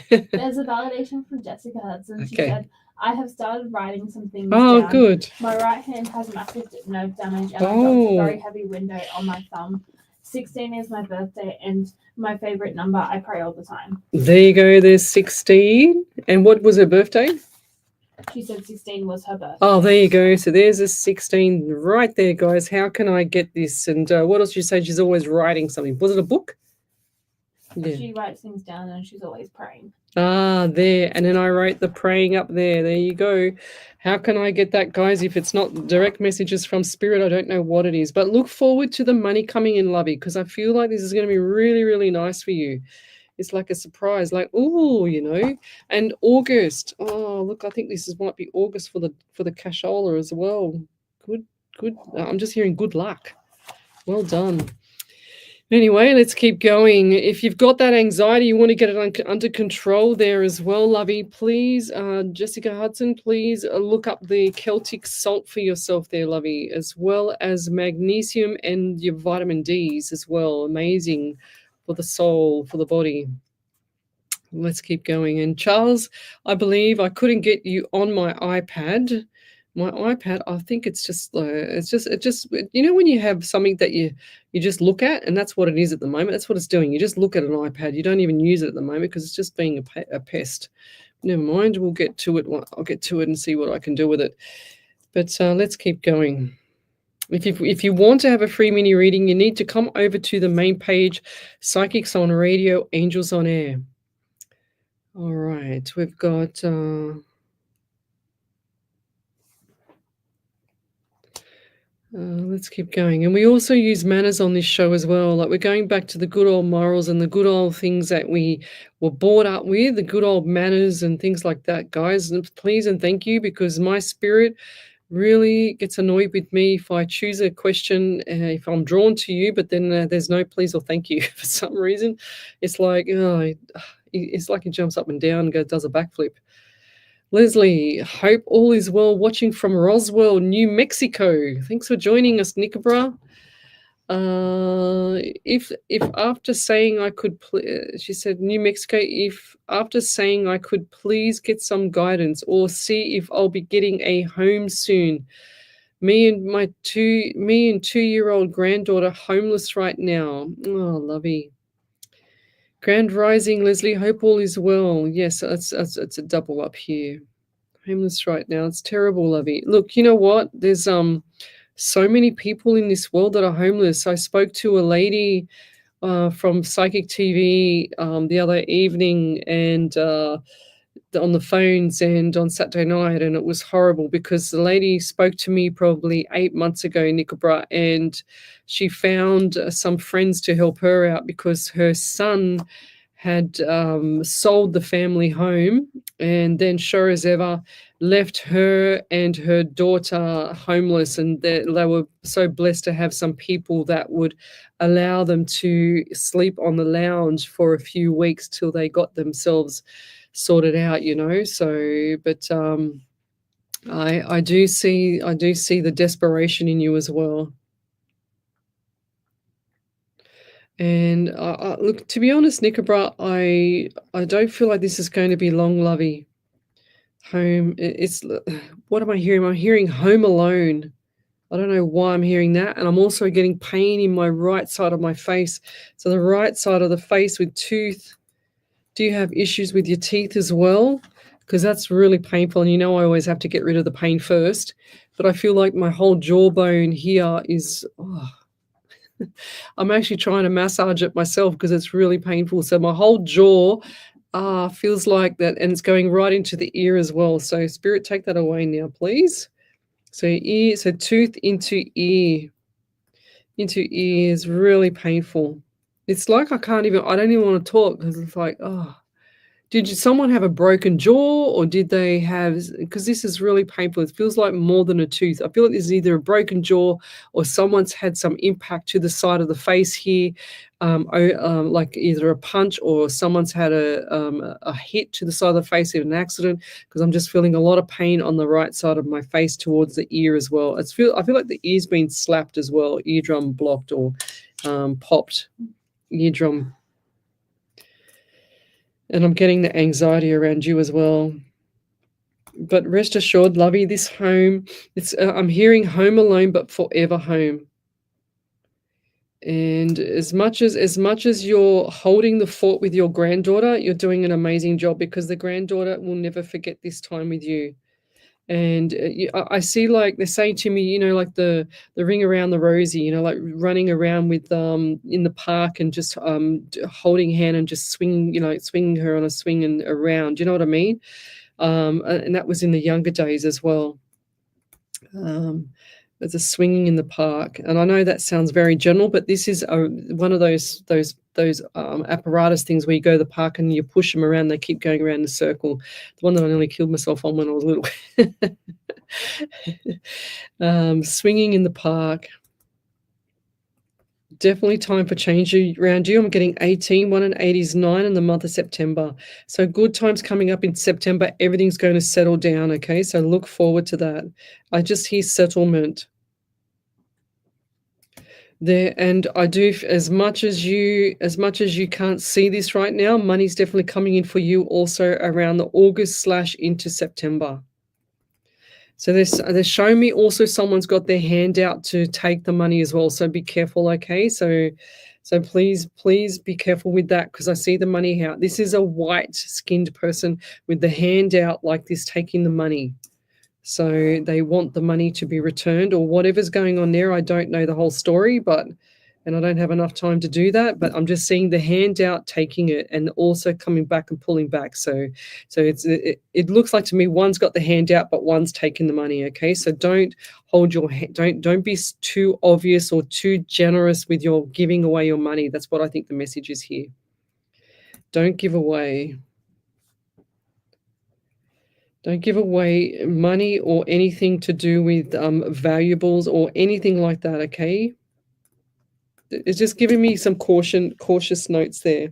There's a validation from Jessica Hudson. She said, I have started writing some things down. Good. My right hand has massive nerve damage and I've got a very heavy window on my thumb. 16 is my birthday and my favorite number. I pray all the time. There you go. There's 16. And what was her birthday? She said 16 was her birthday. Oh, there you go. So there's a 16 right there, guys. How can I get this? And what else you say? She's always writing something. Was it a book? Yeah. She writes things down and she's always praying. Ah, there. And then I wrote the praying up there. There you go. How can I get that, guys? If it's not direct messages from Spirit, I don't know what it is. But look forward to the money coming in, lovey, because I feel like this is going to be really, really nice for you. It's like a surprise, like, oh, you know. And August. Oh, look, I think might be August for the cashola as well. Good. I'm just hearing good luck. Well done. Anyway, let's keep going. If you've got that anxiety, you want to get it under control there as well, lovey, please, Jessica Hudson, please look up the Celtic salt for yourself there, lovey, as well as magnesium and your vitamin Ds as well. Amazing for the soul, for the body. Let's keep going. And Charles, I believe I couldn't get you on my iPad. My iPad, I think it's just you know when you have something that you just look at, and that's what it is at the moment. That's what it's doing. You just look at an iPad. You don't even use it at the moment because it's just being a pest. Never mind. We'll get to it. I'll get to it and see what I can do with it. But let's keep going. If you want to have a free mini reading, you need to come over to the main page, Psychics on Radio, Angels on Air. All right, we've got. Let's keep going. And we also use manners on this show as well. Like, we're going back to the good old morals and the good old things that we were brought up with, the good old manners and things like that, guys. And please and thank you, because my spirit really gets annoyed with me if I choose a question, if I'm drawn to you, but then there's no please or thank you for some reason. It's like, it's like he jumps up and down and does a backflip. Leslie, hope all is well. Watching from Roswell, New Mexico. Thanks for joining us, Nickabra. If after saying I could, she said, New Mexico, if after saying I could please get some guidance or see if I'll be getting a home soon. Me and 2-year-old granddaughter homeless right now. Oh, lovey. Grand Rising, Leslie, hope all is well. Yes, it's a double up here. Homeless right now. It's terrible, lovey. Look, you know what? There's so many people in this world that are homeless. I spoke to a lady from Psychic TV the other evening, and on the phones and on Saturday night, and it was horrible because the lady spoke to me probably 8 months ago, Nickabra, and she found some friends to help her out because her son had sold the family home, and then sure as ever left her and her daughter homeless, and they were so blessed to have some people that would allow them to sleep on the lounge for a few weeks till they got themselves sorted out, you know. So but I do see the desperation in you as well. And look, to be honest, Nickabra, I don't feel like this is going to be long, lovey. Home, it's, what am I hearing? I'm hearing home alone. I don't know why I'm hearing that. And I'm also getting pain in my right side of my face. So the right side of the face with tooth. Do you have issues with your teeth as well? Because that's really painful. And you know I always have to get rid of the pain first. But I feel like my whole jawbone here is... I'm actually trying to massage it myself because it's really painful. So my whole jaw feels like that, and it's going right into the ear as well. So Spirit, take that away now, please. So ear, so tooth into ear is really painful. It's like I don't even want to talk because it's like, did someone have a broken jaw, or did they have, because this is really painful. It feels like more than a tooth. I feel like there's either a broken jaw or someone's had some impact to the side of the face here, like either a punch or someone's had a hit to the side of the face in an accident, because I'm just feeling a lot of pain on the right side of my face towards the ear as well. I feel like the ear's been slapped as well, eardrum blocked or popped, eardrum. And I'm getting the anxiety around you as well. But rest assured, lovey, this home, it's I'm hearing home alone, but forever home. And as much as you're holding the fort with your granddaughter, you're doing an amazing job, because the granddaughter will never forget this time with you. And I see, like they're saying to me, you know, like the ring around the rosy, you know, like running around with in the park and just holding hand and just swinging, you know, swinging her on a swing and around. You know what I mean? And that was in the younger days as well. There's a swinging in the park, and I know that sounds very general, but this is one of those apparatus things where you go to the park and you push them around, they keep going around in a circle. The one that I nearly killed myself on when I was little. Swinging in the park. Definitely time for change around you. I'm getting 18, 1 and 8 is 9 in the month of September. So good times coming up in September. Everything's going to settle down, okay? So look forward to that. I just hear settlement there, and I do, as much as you can't see this right now, money's definitely coming in for you also around the August / into September. So they're showing me also someone's got their hand out to take the money as well. So be careful, okay? So please be careful with that, because I see the money out. This is a white-skinned person with the hand out like this, taking the money. So they want the money to be returned, or whatever's going on there. I don't know the whole story, but and I don't have enough time to do that, but I'm just seeing the handout taking it and also coming back and pulling back. So it looks like to me one's got the handout, but one's taking the money. Okay, so don't hold your don't be too obvious or too generous with your giving away your money. That's what I think the message is here. Don't give away. Don't give away money or anything to do with valuables or anything like that. Okay. It's just giving me some cautious notes there.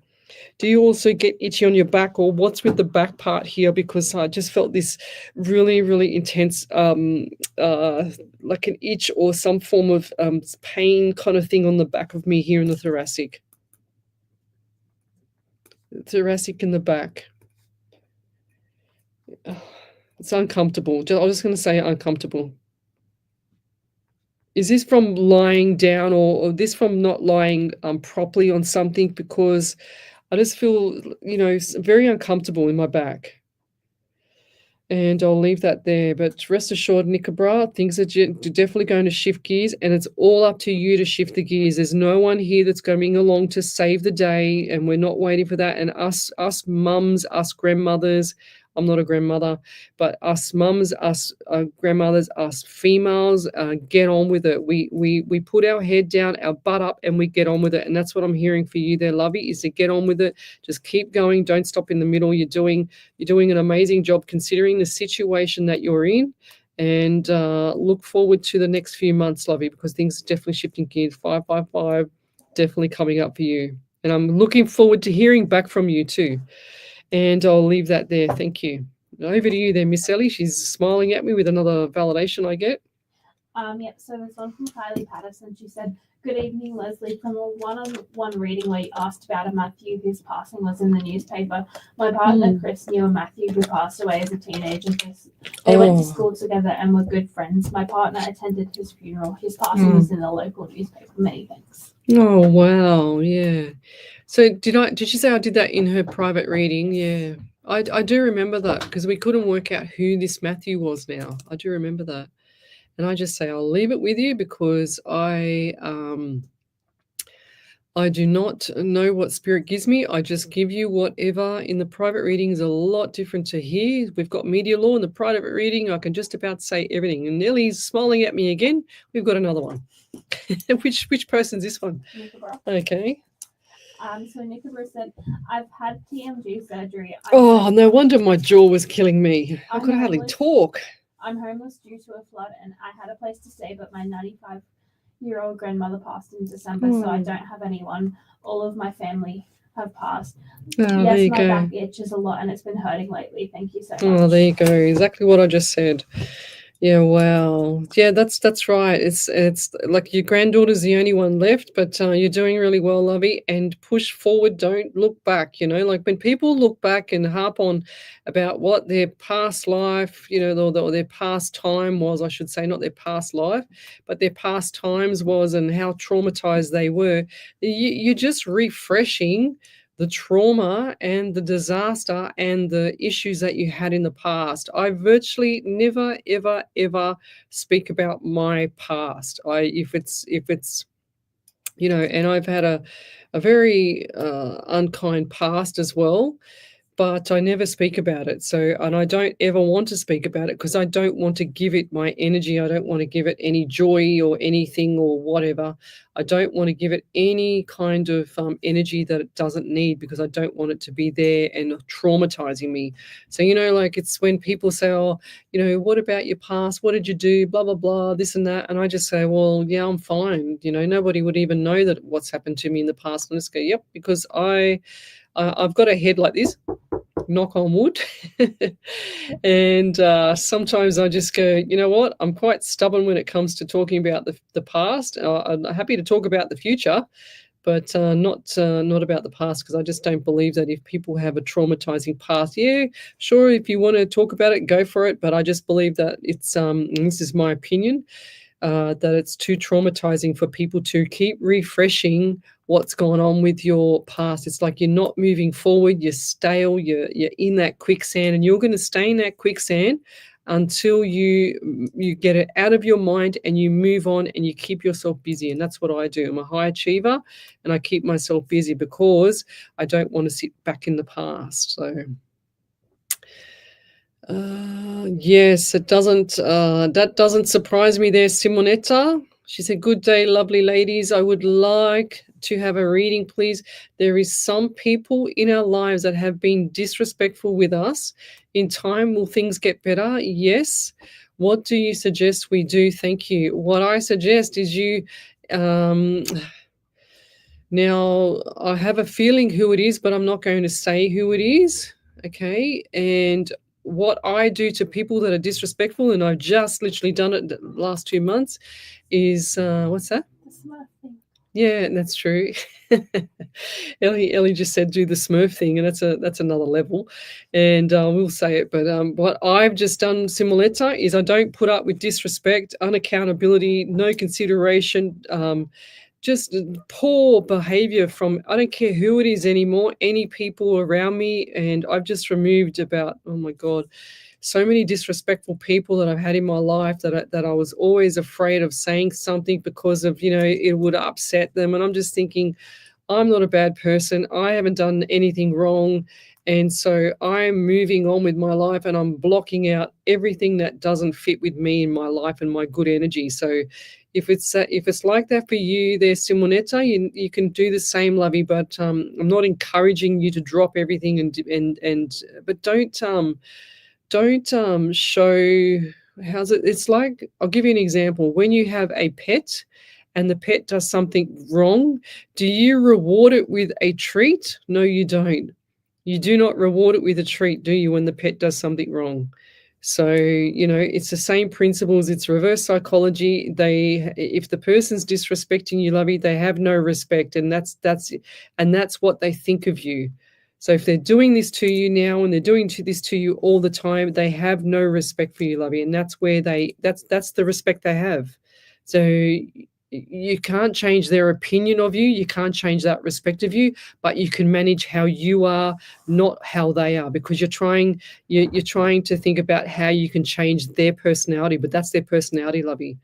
Do you also get itchy on your back, or what's with the back part here? Because I just felt this really, really intense, like an itch or some form of pain kind of thing on the back of me here in the thoracic. Thoracic in the back. It's uncomfortable. I was just going to say uncomfortable. Is this from lying down or this from not lying properly on something? Because I just feel, very uncomfortable in my back. And I'll leave that there. But rest assured, Nickabra, things are definitely going to shift gears, and it's all up to you to shift the gears. There's no one here that's coming along to save the day, and we're not waiting for that. And us mums, us grandmothers, I'm not a grandmother, but us mums, us grandmothers, us females, get on with it. We put our head down, our butt up, and we get on with it. And that's what I'm hearing for you there, Lovey, is to get on with it. Just keep going. Don't stop in the middle. You're doing an amazing job considering the situation that you're in. And look forward to the next few months, Lovey, because things are definitely shifting gears. 555 definitely coming up for you. And I'm looking forward to hearing back from you too. And I'll leave that there. Thank you. Over to you there, Miss Ellie. She's smiling at me with another validation I get. Yep, so there's one from Kylie Patterson. She said, "Good evening, Leslie. From a one-on-one reading where you asked about a Matthew whose passing was in the newspaper, my partner Chris knew a Matthew who passed away as a teenager. They went to school together and were good friends. My partner attended his funeral. His passing was in the local newspaper. Many thanks." Oh, wow. Yeah. So did she say I did that in her private reading? Yeah. I do remember that because we couldn't work out who this Matthew was now. I do remember that. And I just say I'll leave it with you because I do not know what spirit gives me. I just give you whatever. In the private reading is a lot different to here. We've got media law in the private reading. I can just about say everything. And Nellie's smiling at me again. We've got another one. Which person's this one? Nickabra. Okay. So Nickabra said, "I've had TMG surgery. No wonder my jaw was killing me. I could hardly talk. I'm homeless due to a flood, and I had a place to stay, but my 95-year-old grandmother passed in December, so I don't have anyone. All of my family have passed. Yes, my back itches a lot, and it's been hurting lately. Thank you so much." Oh, there you go. Exactly what I just said. Yeah, wow. Yeah, that's right. It's like your granddaughter's the only one left, but you're doing really well, Lovey. And push forward. Don't look back. Like when people look back and harp on about what their past life, or their past time was, I should say, not their past life, but their past times was, and how traumatized they were. You're just refreshing the trauma and the disaster and the issues that you had in the past. I virtually never, ever, ever speak about my past. If it's and I've had a very unkind past as well, but I never speak about it. And I don't ever want to speak about it because I don't want to give it my energy. I don't want to give it any joy or anything or whatever. I don't want to give it any kind of energy that it doesn't need because I don't want it to be there and traumatizing me. So, like it's when people say, "Oh, what about your past? What did you do? Blah, blah, blah, this and that." And I just say, well, yeah, I'm fine. Nobody would even know that what's happened to me in the past. And I just go, yep, because I've got a head like this, knock on wood. And sometimes I just go, you know what? I'm quite stubborn when it comes to talking about the past. I'm happy to talk about the future, but not about the past because I just don't believe that if people have a traumatizing past, yeah, sure, if you want to talk about it, go for it. But I just believe that it's, and this is my opinion, that it's too traumatizing for people to keep refreshing what's gone on with your past. It's like you're not moving forward, you're stale, you're in that quicksand, and you're going to stay in that quicksand until you get it out of your mind and you move on and you keep yourself busy. And that's what I do. I'm a high achiever and I keep myself busy because I don't want to sit back in the past. So yes, it doesn't that doesn't surprise me there, Simonetta. She said, good day, lovely ladies. I would like to have a reading, please. There is some people in our lives that have been disrespectful with us. In time, will things get better? Yes. What do you suggest we do? Thank you. What I suggest is you now I have a feeling who it is, but I'm not going to say who it is. Okay. And what I do to people that are disrespectful, and I've just literally done it the last 2 months, is what's that? The Smurf thing. Yeah, that's true. Ellie just said do the Smurf thing, and that's another level. And we'll say it, but what I've just done, Simuletta, is I don't put up with disrespect, unaccountability, no consideration, just poor behavior from, I don't care who it is anymore, any people around me. And I've just removed about, oh my God, so many disrespectful people that I've had in my life that I was always afraid of saying something because of, it would upset them. And I'm just thinking, I'm not a bad person. I haven't done anything wrong. And so I'm moving on with my life and I'm blocking out everything that doesn't fit with me in my life and my good energy. So if it's like that for you there, Simonetta, you can do the same, lovey, but I'm not encouraging you to drop everything but don't show, how's it? It's like, I'll give you an example. When you have a pet and the pet does something wrong, do you reward it with a treat? No, you don't. You do not reward it with a treat, do you, when the pet does something wrong? So, it's the same principles. It's reverse psychology. If the person's disrespecting you, lovey, they have no respect, and that's what they think of you. So if they're doing this to you now and they're doing this to you all the time, they have no respect for you, lovey, and that's where that's the respect they have. So you can't change their opinion of you. You can't change that respect of you, but you can manage how you are, not how they are, because you're trying to think about how you can change their personality, but that's their personality, lovey.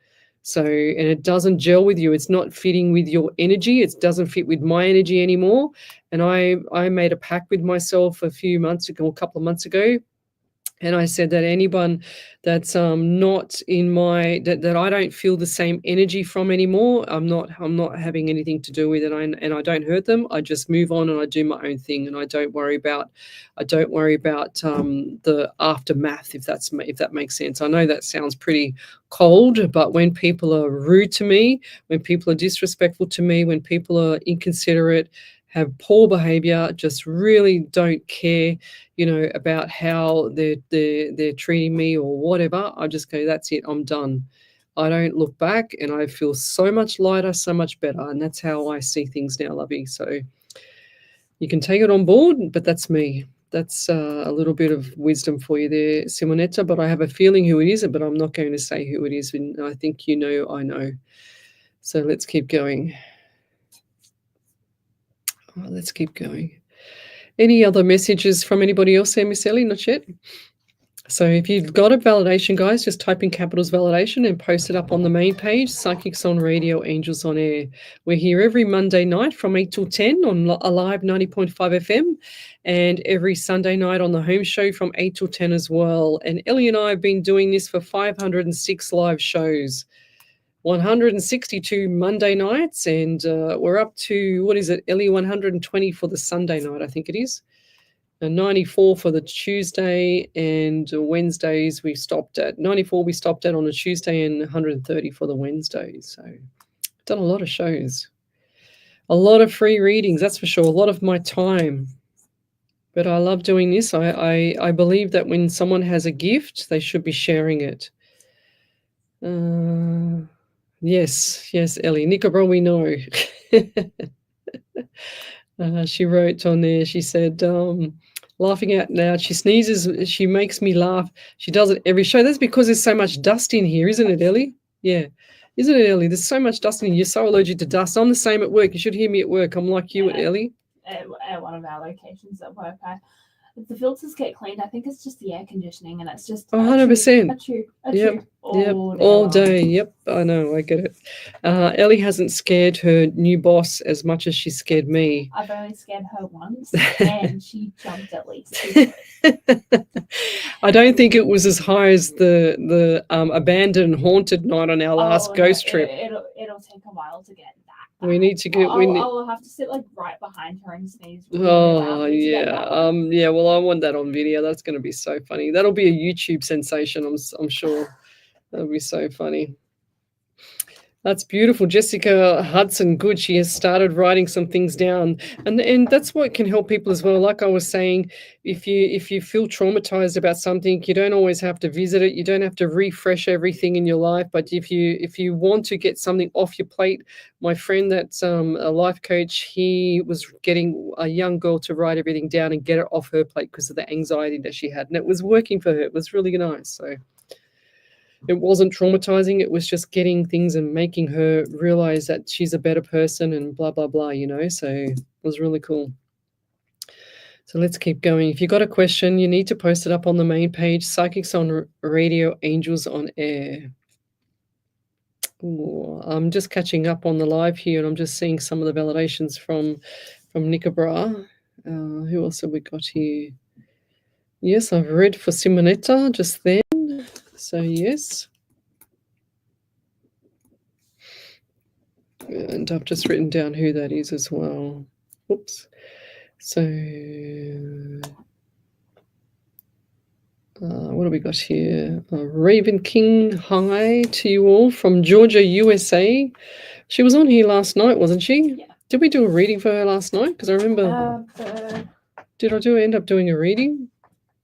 So, and it doesn't gel with you. It's not fitting with your energy. It doesn't fit with my energy anymore. And I made a pact with myself a couple of months ago. And I said that anyone that's not in my that I don't feel the same energy from anymore, I'm not having anything to do with it, and I don't hurt them. I just move on and I do my own thing, and I don't worry about the aftermath, if that makes sense. I know that sounds pretty cold, but when people are rude to me, when people are disrespectful to me, when people are inconsiderate, have poor behavior, just really don't care, about how they're treating me or whatever, I just go, that's it, I'm done. I don't look back, and I feel so much lighter, so much better. And that's how I see things now, lovey. So you can take it on board, but that's me. That's a little bit of wisdom for you there, Simonetta, but I have a feeling who it is, but I'm not going to say who it is. And I think I know. So let's keep going. Let's keep going. Any other messages from anybody else there, Miss Ellie? Not yet. So if you've got a validation, guys, just type in capitals validation and post it up on the main page, Psychics on Radio, Angels on Air. We're here every Monday night from 8 till 10 on Alive 90.5 FM, and every Sunday night on the home show from 8 till 10 as well. And Ellie and I have been doing this for 506 live shows. 162 Monday nights, and we're up to, what is it, Ellie, 120 for the Sunday night, I think it is, and 94 for the Tuesday, and Wednesdays we stopped at 94 on a Tuesday, and 130 for the Wednesday. So done a lot of shows, a lot of free readings, that's for sure, a lot of my time. But I love doing this. I believe that when someone has a gift, they should be sharing it. Yes, Ellie. Nicobro, we know. She wrote on there, she said, laughing out loud, she sneezes, she makes me laugh. She does it every show. That's because there's so much dust in here, isn't it, Ellie? Yeah. Isn't it, Ellie? There's so much dust in here. You're so allergic to dust. I'm the same at work. You should hear me at work. I'm like you, Ellie. At one of our locations at work, if the filters get cleaned, I think it's just the air conditioning, and it's just 100%. Yep. All day. long. Yep, I know. I get it. Ellie hasn't scared her new boss as much as she scared me. I've only scared her once, and she jumped at least. I don't think it was as high as the abandoned haunted night on our last ghost trip. It'll take a while to get that. We need to get. I'll have to sit like right behind her and sneeze. Really Oh loudly to get that yeah, one. yeah. Well, I want that on video. That's going to be so funny. That'll be a YouTube sensation. I'm sure. That'll be so funny. That's beautiful, Jessica Hudson. Good. She has started writing some things down, and that's what can help people as well. Like I was saying, if you feel traumatized about something, you don't always have to visit it. You don't have to refresh everything in your life. But if you want to get something off your plate, my friend that's a life coach, he was getting a young girl to write everything down and get it off her plate because of the anxiety that she had, and it was working for her. It was really nice. So. It wasn't traumatizing. It was just getting things and making her realize that she's a better person and blah, blah, blah, So it was really cool. So let's keep going. If you got a question, you need to post it up on the main page. Psychics on Radio, Angels on Air. Ooh, I'm just catching up on the live here, and I'm just seeing some of the validations from Nicobra. Who else have we got here? Yes, I've read for Simonetta just then. So yes, and I've just written down who that is as well. Oops. So what have we got here? Raven King, hi to you all from Georgia, USA. She was on here last night, wasn't she? Yeah. Did we do a reading for her last night? Because I remember. Did I end up doing a reading?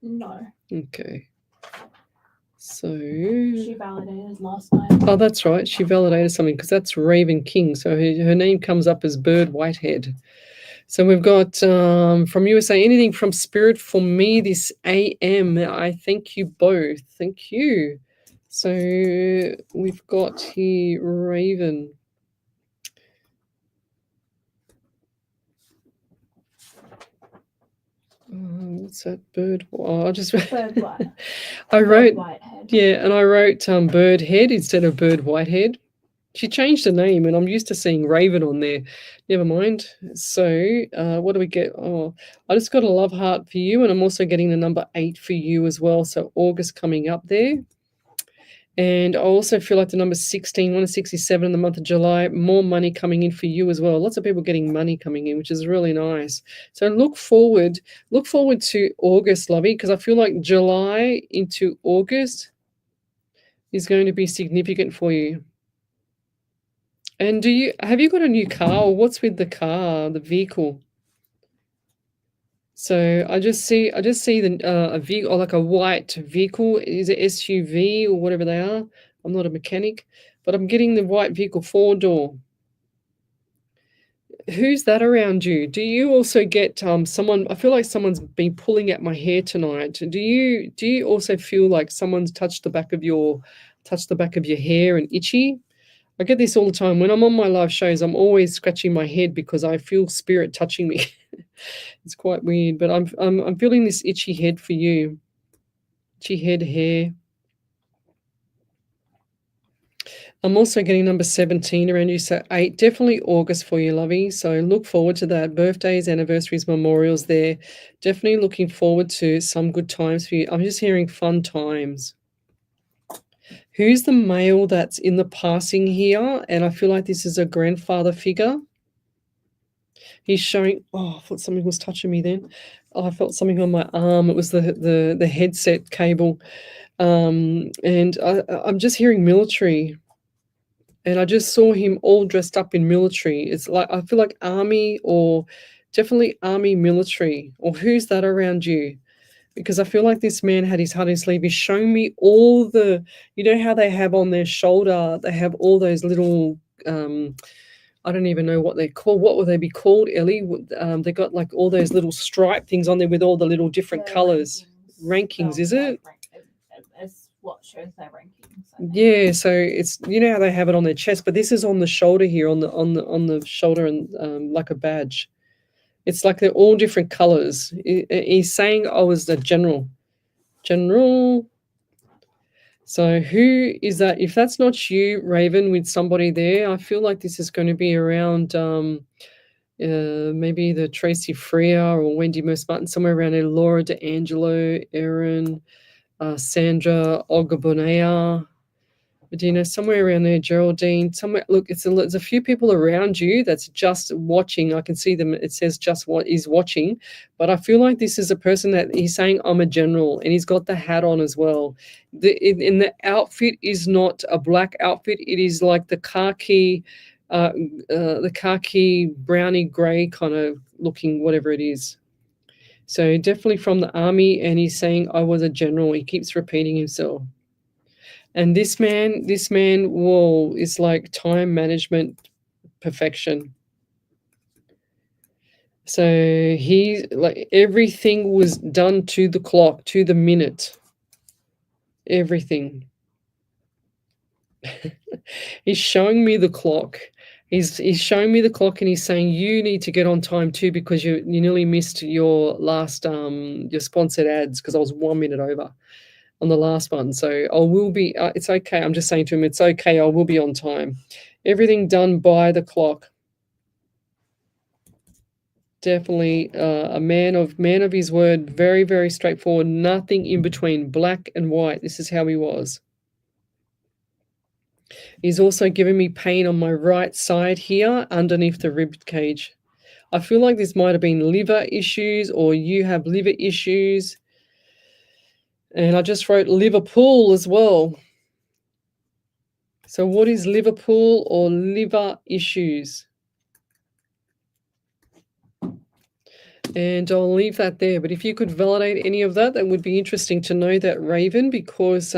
No. Okay. So she validated last night. Oh, that's right. She validated something because that's Raven King. So her name comes up as Bird Whitehead. So we've got from USA, anything from Spirit for me this AM. I thank you both. Thank you. So we've got here Raven. What's that bird? Oh, I just Bird White. I wrote Whitehead. Yeah, and I wrote Bird Head instead of Bird Whitehead. She changed the name, and I'm used to seeing Raven on there. Never mind. So what do we get? Oh, I just got a love heart for you, and I'm also getting the number 8 for you as well. So August coming up there. And I also feel like the number 16, 167 in the month of July, more money coming in for you as well. Lots of people getting money coming in, which is really nice. So look forward to August, Lovey, because I feel like July into August is going to be significant for you. And have you got a new car, or what's with the car, the vehicle? So I just see a vehicle, like a white vehicle. Is it SUV or whatever they are? I'm not a mechanic, but I'm getting the white vehicle 4-door. Who's that around you? Do you also get someone? I feel like someone's been pulling at my hair tonight. Do you also feel like someone's touched the back of your hair and itchy? I get this all the time. When I'm on my live shows, I'm always scratching my head because I feel spirit touching me. It's quite weird, but I'm feeling this itchy head for you. Itchy head, hair. I'm also getting number 17 around you, so 8. Definitely August for you, lovey. So look forward to that. Birthdays, anniversaries, memorials there. Definitely looking forward to some good times for you. I'm just hearing fun times. Who's the male that's in the passing here? And I feel like this is a grandfather figure. He's showing, I thought something was touching me then. Oh, I felt something on my arm. It was the headset cable. And I'm just hearing military. And I just saw him all dressed up in military. It's like, I feel like army, or definitely army military. Or who's that around you? Because I feel like this man had his heart in his sleeve. He's showing me all the, you know how they have on their shoulder, they have all those little, I don't even know what they're called. What would they be called, Ellie? They got like all those little stripe things on there with all the little different colors. Rankings, is it? It's what shows their rankings. Yeah, so it's, you know how they have it on their chest, but this is on the shoulder here, on the shoulder, and like a badge. It's like they're all different colors. He's saying I was the general. So who is that? If that's not you, Raven, with somebody there, I feel like this is going to be around maybe the Tracy Freer or Wendy Merce-Martin, somewhere around there. Laura D'Angelo, Erin, Sandra Ogabonea, Medina, somewhere around there. Geraldine, somewhere. Look, there's a few people around you that's just watching. I can see them. It says just what is watching, but I feel like this is a person that he's saying I'm a general, and he's got the hat on as well. In the outfit is not a black outfit. It is like the khaki browny gray kind of looking, whatever it is. So definitely from the army, and he's saying I was a general. He keeps repeating himself. And this man, whoa, is like time management perfection. So he, like, everything was done to the clock, to the minute. Everything. He's showing me the clock. He's showing me the clock, and he's saying you need to get on time too, because you nearly missed your last your sponsored ads, because I was 1 minute over on the last one. So I will be, it's okay. I'm just saying to him, it's okay. I will be on time. Everything done by the clock. Definitely a man of his word. Very, very straightforward. Nothing in between, black and white. This is how he was. He's also giving me pain on my right side here underneath the rib cage. I feel like this might have been liver issues, or you have liver issues. And I just wrote Liverpool as well. So what is Liverpool or liver issues? And I'll leave that there. But if you could validate any of that, that would be interesting to know that, Raven, because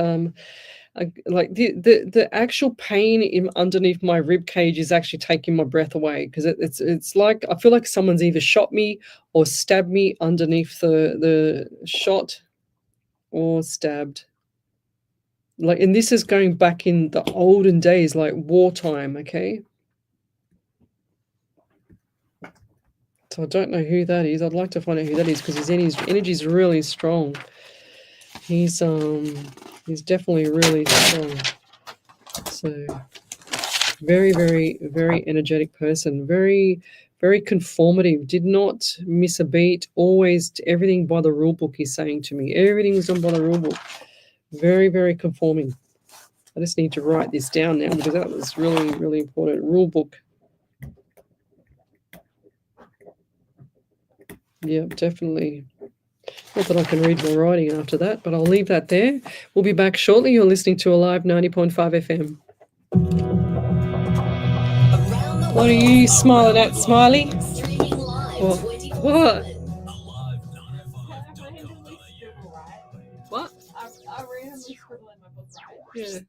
like the actual pain underneath my rib cage is actually taking my breath away, because it's like I feel like someone's either shot me or stabbed me underneath the shot. Or stabbed. Like, and this is going back in the olden days, like wartime, okay? So I don't know who that is. I'd like to find out who that is, because his energy is really strong. He's definitely really strong. So very, very, very energetic person. Very, very conformative, did not miss a beat, always everything by the rule book, he's saying to me. Everything was done by the rule book. Very, very conforming. I just need to write this down now, because that was really, really important. Rule book. Yeah, definitely. Not that I can read my writing after that, but I'll leave that there. We'll be back shortly. You're listening to Alive 90.5 FM. What are you smiling at, Smiley? What? What? I randomly scribble in my book, right? Yeah.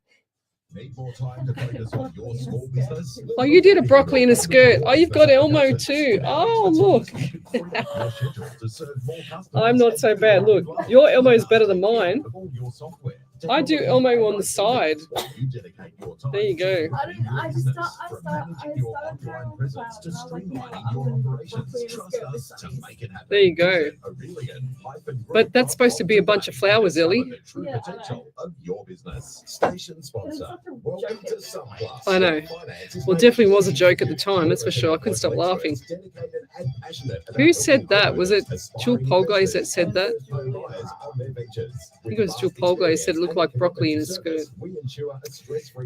Need more time to focus on your small business? Oh, you did a broccoli in a skirt. Oh, you've got Elmo too. Oh, look. I'm not so bad. Look, your Elmo is better than mine. I do Elmo on the side. There you go. I started drawing the clouds, and I was like, you know what, I'm going to broccoli in a skirt this time. There you go. But that's supposed to be a bunch of flowers, Ellie. Yeah, I know. I know. Well, definitely was a joke at the time, that's for sure. I couldn't stop laughing. Who said that? Was it Jewel Polglaze that said that? I think it was Jewel Polglaze said it looked like broccoli in a skirt.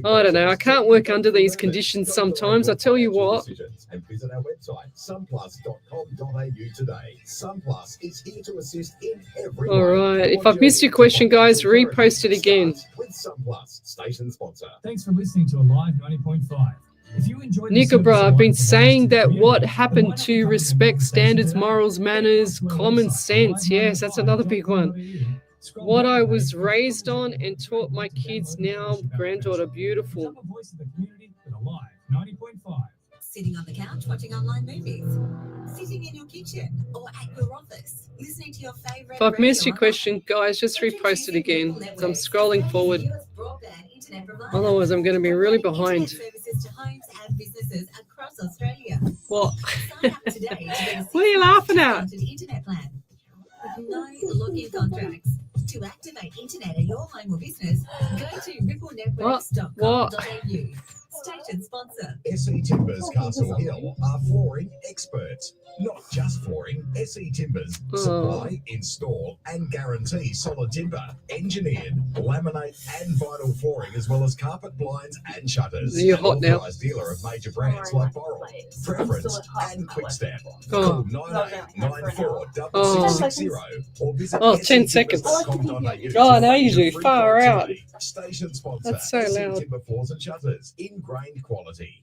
I don't know. I can't work under these conditions sometimes. I tell you what. All right. If I've missed your question, guys, repost it again. Thanks for listening to Alive 90.5. If you enjoyed Nicobra, I've been saying that what happened to respect, standards, morals, manners, common sense. Yes, that's another big one. What I was raised on and taught my kids now, granddaughter, beautiful. Sitting on the couch watching online movies, sitting in your kitchen or at your office, listening to your favorite. If I've missed your question, guys, just repost it again. I'm scrolling forward. Otherwise, I'm going to be really behind. across Australia. What? Sign up today to get a What are you laughing at? discounted internet plan. With no lock-in contracts. To activate internet at your home or business, go to ripplenetworks.com.au. Station sponsor. SE Timbers Castle Hill are flooring experts. Not just flooring, SE Timbers supply, install and guarantee solid timber, engineered, laminate and vinyl flooring as well as carpet blinds and shutters. You're hot now. Authorised dealer of major brands like Boral, Preference and Quickstep. Oh. Call 9894 6660 or visit 10 seconds. setimbers.com.au. God, I usually far out. Station sponsor. That's so SE loud. Timber floors and shutters. Ingrained quality.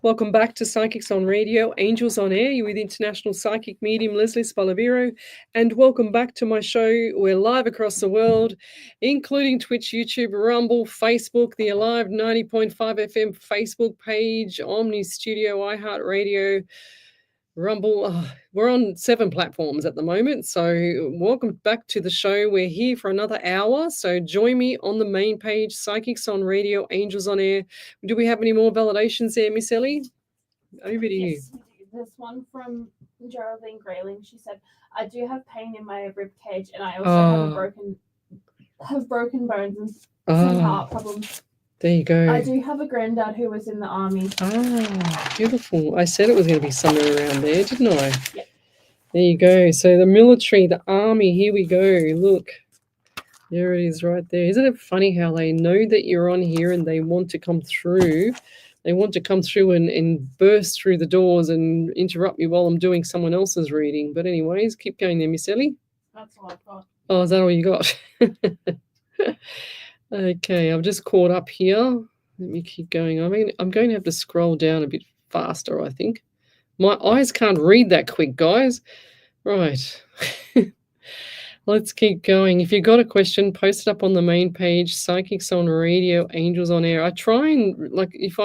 Welcome back to Psychics on Radio, Angels on Air. You're with International Psychic Medium Lesley Spaliviero, and welcome back to my show. We're live across the world, including Twitch, YouTube, Rumble, Facebook, the Alive 90.5 FM Facebook page, Omni Studio, iHeartRadio, Rumble. We're on 7 platforms at the moment. So welcome back to the show. We're here for another hour. So join me on the main page, Psychics on Radio, Angels on Air. Do we have any more validations there, Miss Ellie? Over to you. Yes, this one from Geraldine Grayling. She said, I do have pain in my rib cage and I also have broken bones and some heart problems. There you go. I do have a granddad who was in the army. Beautiful. I said it was going to be somewhere around there, didn't I? Yep. There you go. So the military, the army, here we go. Look, there it is right there. Isn't it funny how they know that you're on here and they want to come through? They want to come through and burst through the doors and interrupt me while I'm doing someone else's reading. But anyways, keep going there, Miss Ellie. That's all I've got. Oh, is that all you got? Okay, I've just caught up here. Let me keep going. I mean, I'm going to have to scroll down a bit faster, I think. My eyes can't read that quick, guys. Right. Let's keep going. If you've got a question, post it up on the main page, Psychics on Radio, Angels on Air. I try and, like, if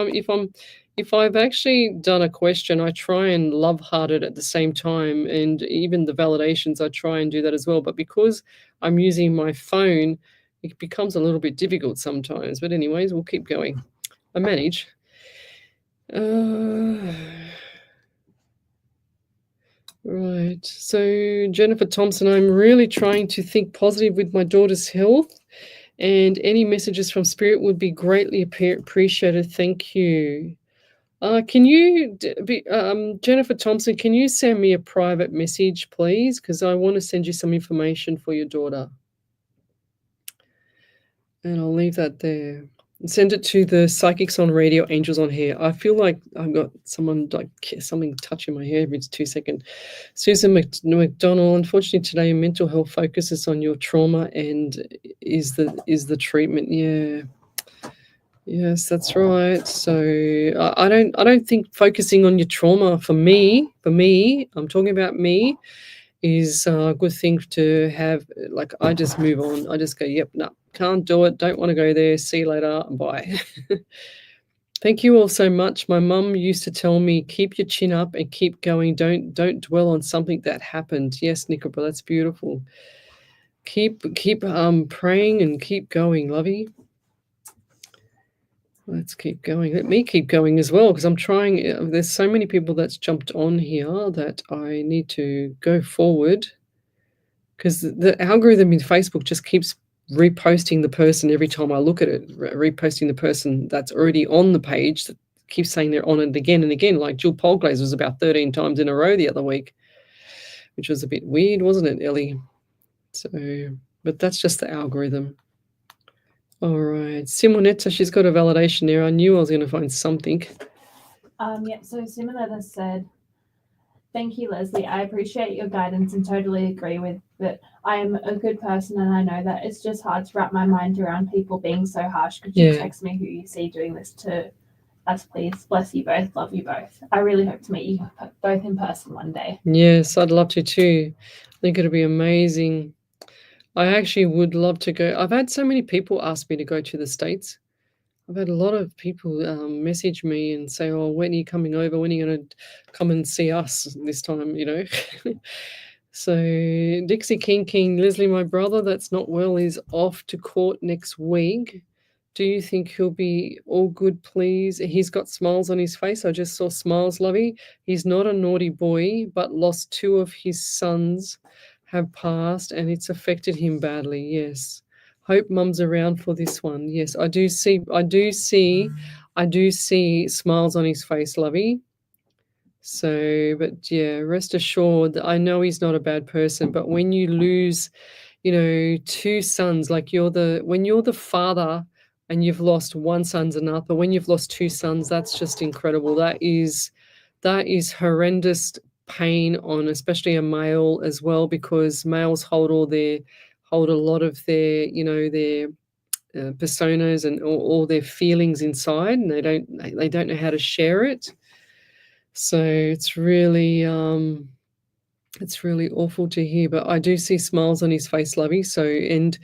I've actually done a question, I try and love heart it at the same time, and even the validations, I try and do that as well. But because I'm using my phone, it becomes a little bit difficult sometimes. But anyways, we'll keep going. I manage. Right. So Jennifer Thompson, I'm really trying to think positive with my daughter's health, and any messages from Spirit would be greatly appreciated. Thank you. Can you, Jennifer Thompson, can you send me a private message, please? Because I want to send you some information for your daughter. And I'll leave that there. Send it to the Psychics on Radio, Angels on Hair. I feel like I've got something touching my hair every 2 seconds. Susan McDonald, unfortunately today mental health focuses on your trauma and is the treatment. Yeah. Yes, that's right. So I don't think focusing on your trauma for me, I'm talking about me, is a good thing to have. Like, I just move on. I just go, yep, no, can't do it. Don't want to go there. See you later. Bye. Thank you all so much. My mum used to tell me, keep your chin up and keep going. Don't dwell on something that happened. Yes, Nicola, that's beautiful. Keep praying and keep going, lovey. Let's keep going. Let me keep going as well, because I'm trying. There's so many people that's jumped on here that I need to go forward, because the algorithm in Facebook just keeps reposting the person every time I look at it, reposting the person that's already on the page that keeps saying they're on it again and again. Like Jill Polglaze was about 13 times in a row the other week, which was a bit weird, wasn't it, Ellie? So, but that's just the algorithm. All right. Simonetta, she's got a validation there. I knew I was going to find something. So Simonetta said, thank you, Lesley. I appreciate your guidance and totally agree with that. I am a good person and I know that it's just hard to wrap my mind around people being so harsh. Could you text me who you see doing this to us, please? Bless you both. Love you both. I really hope to meet you both in person one day. Yes, I'd love to too. I think it'll be amazing. I actually would love to go. I've had so many people ask me to go to the States. I've had a lot of people message me and say, oh, when are you coming over? When are you going to come and see us this time, you know? So Dixie King, Leslie, my brother that's not well is off to court next week. Do you think he'll be all good, please? He's got smiles on his face. I just saw smiles, Lovey. He's not a naughty boy, but lost 2 of his sons have passed and it's affected him badly. Yes. Hope mum's around for this one. Yes, I do see smiles on his face, Lovey. So, but yeah, rest assured, I know he's not a bad person, but when you lose, 2 sons, like when you're the father and you've lost 1 son's enough, but when you've lost 2 sons, that's just incredible. That is horrendous pain on especially a male as well, because males hold a lot of their, their personas and all their feelings inside, and they don't know how to share it. So it's really awful to hear, but I do see smiles on his face, Lovey. So, and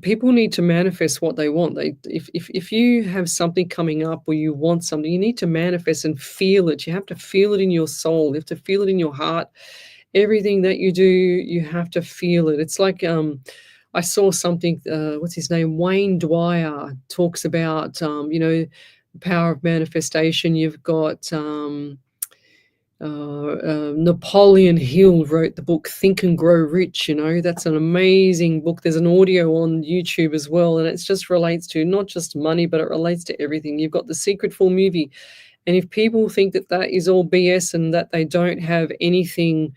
people need to manifest what they want. If you have something coming up or you want something, you need to manifest and feel it. You have to feel it in your soul. You have to feel it in your heart. Everything that you do, you have to feel it. It's like I saw something. What's his name? Wayne Dwyer talks about the power of manifestation. You've got Napoleon Hill wrote the book Think and Grow Rich. That's an amazing book. There's an audio on YouTube as well, and it just relates to not just money, but it relates to everything. You've got the Secret Full movie, and if people think that is all BS and that they don't have anything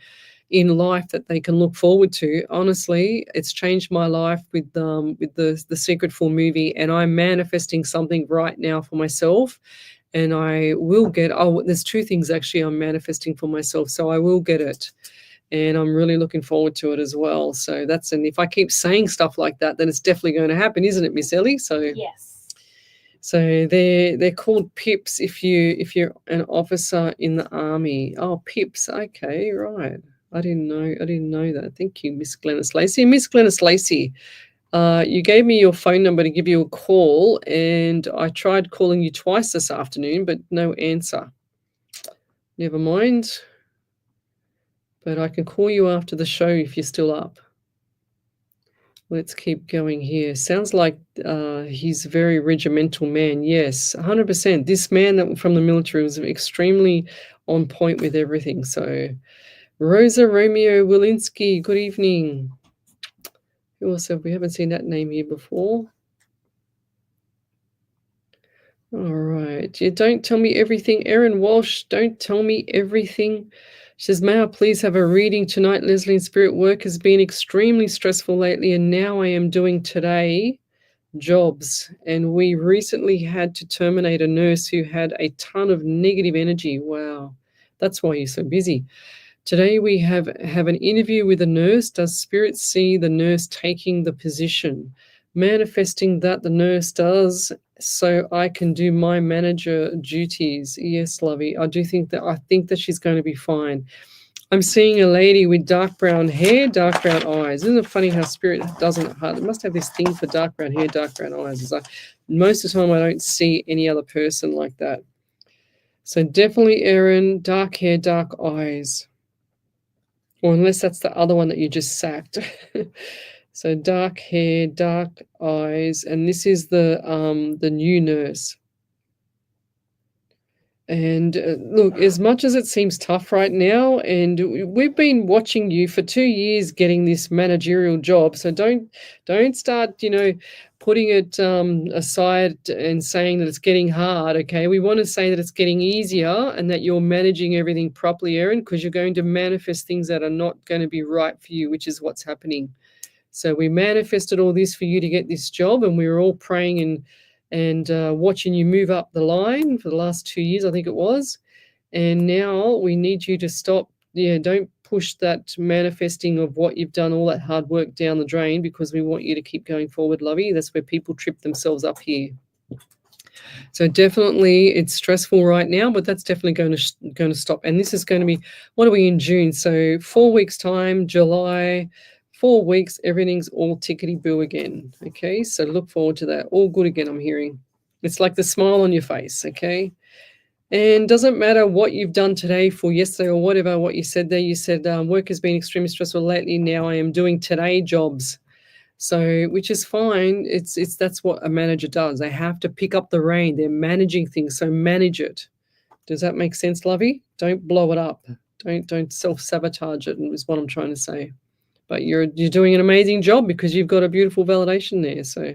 in life that they can look forward to, honestly, it's changed my life with the Secret Full movie, and I'm manifesting something right now for myself. And I will get, there's 2 things actually I'm manifesting for myself. So I will get it. And I'm really looking forward to it as well. So and if I keep saying stuff like that, then it's definitely going to happen, isn't it, Miss Ellie? So yes. So they're called pips if you're an officer in the army. Oh, pips. Okay, right. I didn't know that. Thank you, Miss Glennis Lacey. Miss Glennis Lacey, you gave me your phone number to give you a call, and I tried calling you twice this afternoon, but no answer. Never mind. But I can call you after the show if you're still up. Let's keep going here. Sounds like he's a very regimental man. Yes, 100%. This man from the military was extremely on point with everything. So, Rosa Romeo Wilinski, good evening. Who else we haven't seen that name here before? All right. You don't tell me everything. Erin Walsh, don't tell me everything. She says, may I please have a reading tonight? Lesley in spirit, work has been extremely stressful lately, and now I am doing today jobs. And we recently had to terminate a nurse who had a ton of negative energy. Wow. That's why you're so busy. Today we have an interview with a nurse. Does Spirit see the nurse taking the position? Manifesting that the nurse does, so I can do my manager duties. Yes, Lovey. I think that she's going to be fine. I'm seeing a lady with dark brown hair, dark brown eyes. Isn't it funny how Spirit it must have this thing for dark brown hair, dark brown eyes. It's like most of the time I don't see any other person like that. So definitely Erin, dark hair, dark eyes. Or unless that's the other one that you just sacked. So dark hair, dark eyes, and this is the new nurse. And look, as much as it seems tough right now, and we've been watching you for 2 years getting this managerial job, so don't start, putting it aside and saying that it's getting hard. Okay, we want to say that it's getting easier and that you're managing everything properly, Erin, because you're going to manifest things that are not going to be right for you, which is what's happening. So we manifested all this for you to get this job, and we were all praying and watching you move up the line for the last 2 years, I think it was. And now we need you to stop. Don't push that manifesting of what you've done, all that hard work down the drain, because we want you to keep going forward, Lovey. That's where people trip themselves up here. So definitely it's stressful right now, but that's definitely going to stop. And this is going to be, what are we in June? So 4 weeks time, July, 4 weeks, everything's all tickety-boo again. Okay, so look forward to that. All good again, I'm hearing. It's like the smile on your face, okay? And doesn't matter what you've done today for yesterday or whatever, what you said there. You said work has been extremely stressful lately. Now I am doing today jobs. So, which is fine. It's that's what a manager does. They have to pick up the rein. They're managing things, so manage it. Does that make sense, Lovey? Don't blow it up. Don't self-sabotage it, is what I'm trying to say. But you're doing an amazing job because you've got a beautiful validation there. So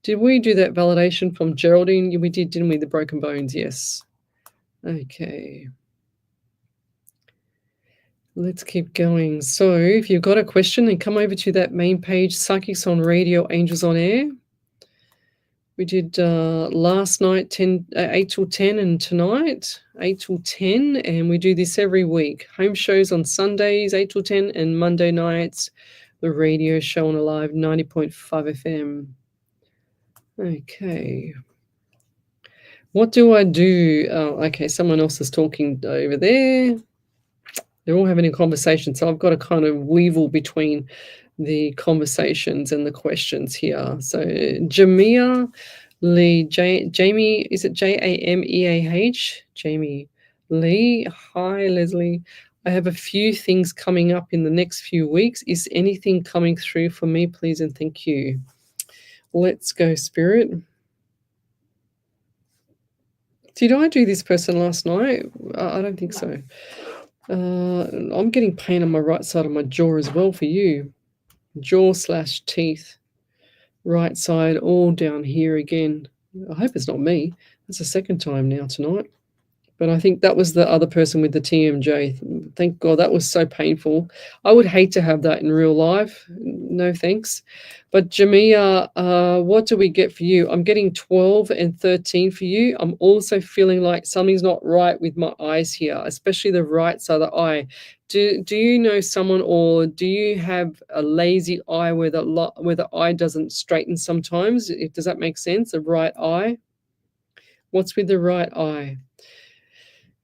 did we do that validation from Geraldine? We did, didn't we? The broken bones, yes. Okay. Let's keep going. So if you've got a question, then come over to that main page, Psychics on Radio, Angels on Air. We did last night 8 till 10 and tonight 8 till 10, and we do this every week. Home shows on Sundays 8 till 10 and Monday nights the radio show on Alive 90.5 FM. Okay. What do I do? Oh, okay, someone else is talking over there. They're all having a conversation, so I've got to kind of weevil between the conversations and the questions here. So Jamia Lee, Jamie, is it Jameah? Jamie Lee. Hi, Leslie. I have a few things coming up in the next few weeks. Is anything coming through for me, please, and thank you. Let's go, Spirit. Did I do this person last night? I don't think so. I'm getting pain on my right side of my jaw as well for you. Jaw/teeth. Right side, all down here again. I hope it's not me. That's the second time now tonight. But I think that was the other person with the TMJ. Thank God, that was so painful. I would hate to have that in real life. No thanks. But Jamia, what do we get for you? I'm getting 12 and 13 for you. I'm also feeling like something's not right with my eyes here, especially the right side of the eye. Do you know someone, or do you have a lazy eye where the eye doesn't straighten sometimes? Does that make sense? A right eye? What's with the right eye?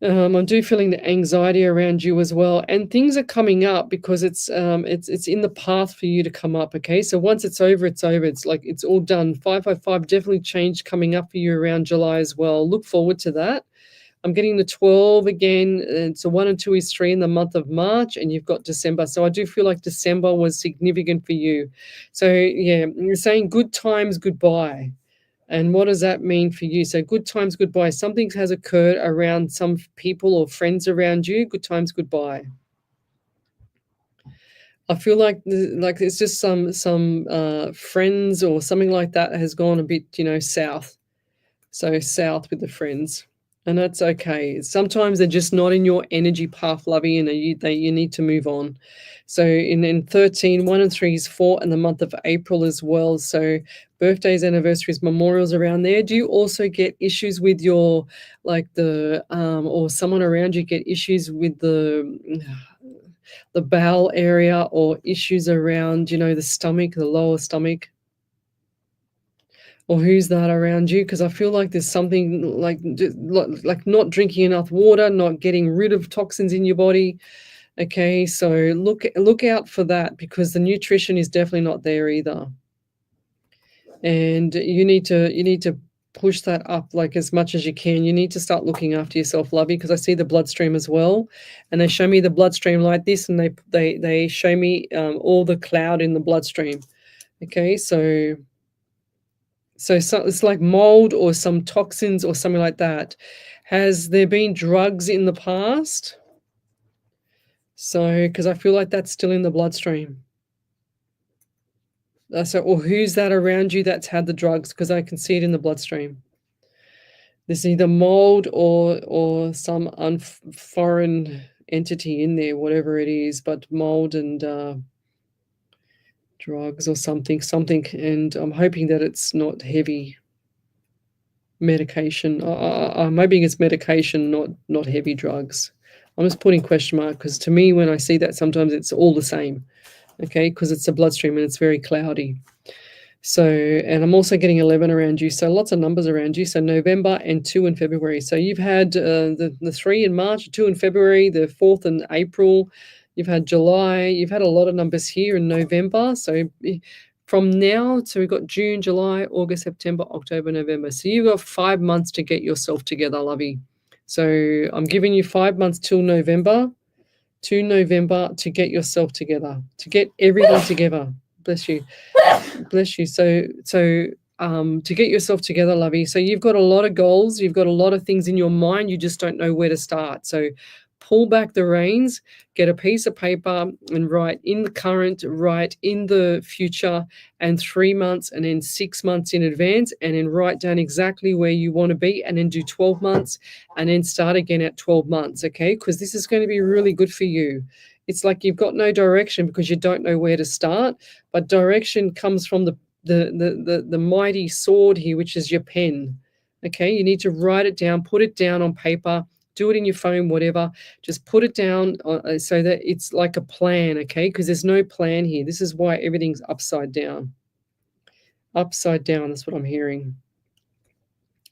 I'm feeling the anxiety around you as well, and things are coming up because it's in the path for you to come up. Okay, so once it's over, it's over. It's like it's all done. 555 definitely changed coming up for you around July as well. Look forward to that. I'm getting the 12 again, and so 1 and 2 is 3 in the month of March, and you've got December. So I do feel like December was significant for you. So yeah, you're saying good times, goodbye. And what does that mean for you? So good times, goodbye. Something has occurred around some people or friends around you. Good times, goodbye. I feel like it's just some friends or something like that has gone a bit, south. So south with the friends. And that's okay. Sometimes they're just not in your energy path, Lovey, and you need to move on. So in 13, 1 and 3 is 4 in the month of April as well. So birthdays, anniversaries, memorials around there. Do you also get issues with your, or someone around you get issues with the bowel area, or issues around, the stomach, the lower stomach? Or who's that around you? Because I feel like there's something like not drinking enough water, not getting rid of toxins in your body. Okay, so look out for that, because the nutrition is definitely not there either. And you need to push that up like as much as you can. You need to start looking after yourself, Lovey, because I see the bloodstream as well, and they show me the bloodstream like this, and they show me all the cloud in the bloodstream. Okay, so it's like mold or some toxins or something like that. Has there been drugs in the past? So, because I feel like that's still in the bloodstream. Or who's that around you that's had the drugs? Because I can see it in the bloodstream. There's either mold or some foreign entity in there, whatever it is, but mold and drugs or something, and I'm hoping that it's not heavy medication. I'm hoping it's medication, not heavy drugs. I'm just putting question mark, because to me, when I see that, sometimes it's all the same, okay, because it's a bloodstream and it's very cloudy. So, and I'm also getting 11 around you, so lots of numbers around you. So November and 2 in February. So you've had the 3 in March, 2 in February, the 4th in April. You've had July. You've had a lot of numbers here in November. So from now, so we've got June, July, August, September, October, November. So you've got 5 months to get yourself together, Lovey. So I'm giving you 5 months till November, to get yourself together, to get everything together. Bless you. Bless you. So to get yourself together, lovey. So you've got a lot of goals. You've got a lot of things in your mind. You just don't know where to start. So pull back the reins, get a piece of paper and write in the current, write in the future, and 3 months and then 6 months in advance, and then write down exactly where you want to be, and then do 12 months and then start again at 12 months, okay? Because this is going to be really good for you. It's like you've got no direction because you don't know where to start, but direction comes from the mighty sword here, which is your pen, okay? You need to write it down, put it down on paper, do it in your phone, whatever. Just put it down so that it's like a plan, okay? Because there's no plan here. This is why everything's upside down. Upside down, that's what I'm hearing.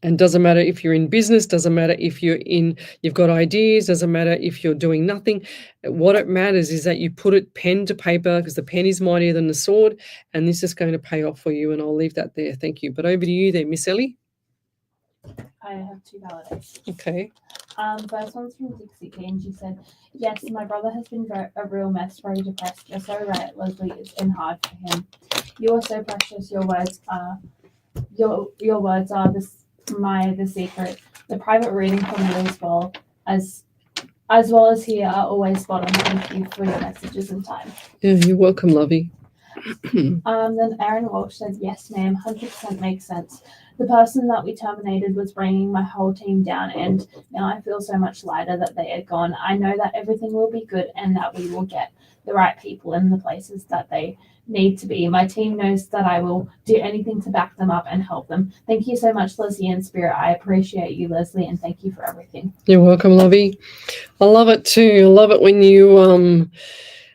And doesn't matter if you're in business, doesn't matter if you've got ideas, doesn't matter if you're doing nothing. What it matters is that you put it pen to paper, because the pen is mightier than the sword, and this is going to pay off for you, and I'll leave that there. Thank you. But over to you there, Miss Ellie. I have 2 validations. Okay. First one's from Dixie K, and she said, "Yes, my brother has been a real mess, very depressed. You're so right, Lesley. It's been hard for him. You are so precious. Your words are the secret. The private reading from you as well as here are always spot on. Thank you for your messages and time." Yeah, you're welcome, lovey. Then Aaron Walsh said, "Yes, ma'am, 100% makes sense. The person that we terminated was bringing my whole team down, and now I feel so much lighter that they are gone. I know that everything will be good and that we will get the right people in the places that they need to be. My team knows that I will do anything to back them up and help them. Thank you so much, Lesley and Spirit. I appreciate you, Lesley, and thank you for everything." You're welcome, lovey. I love it too. I love it when you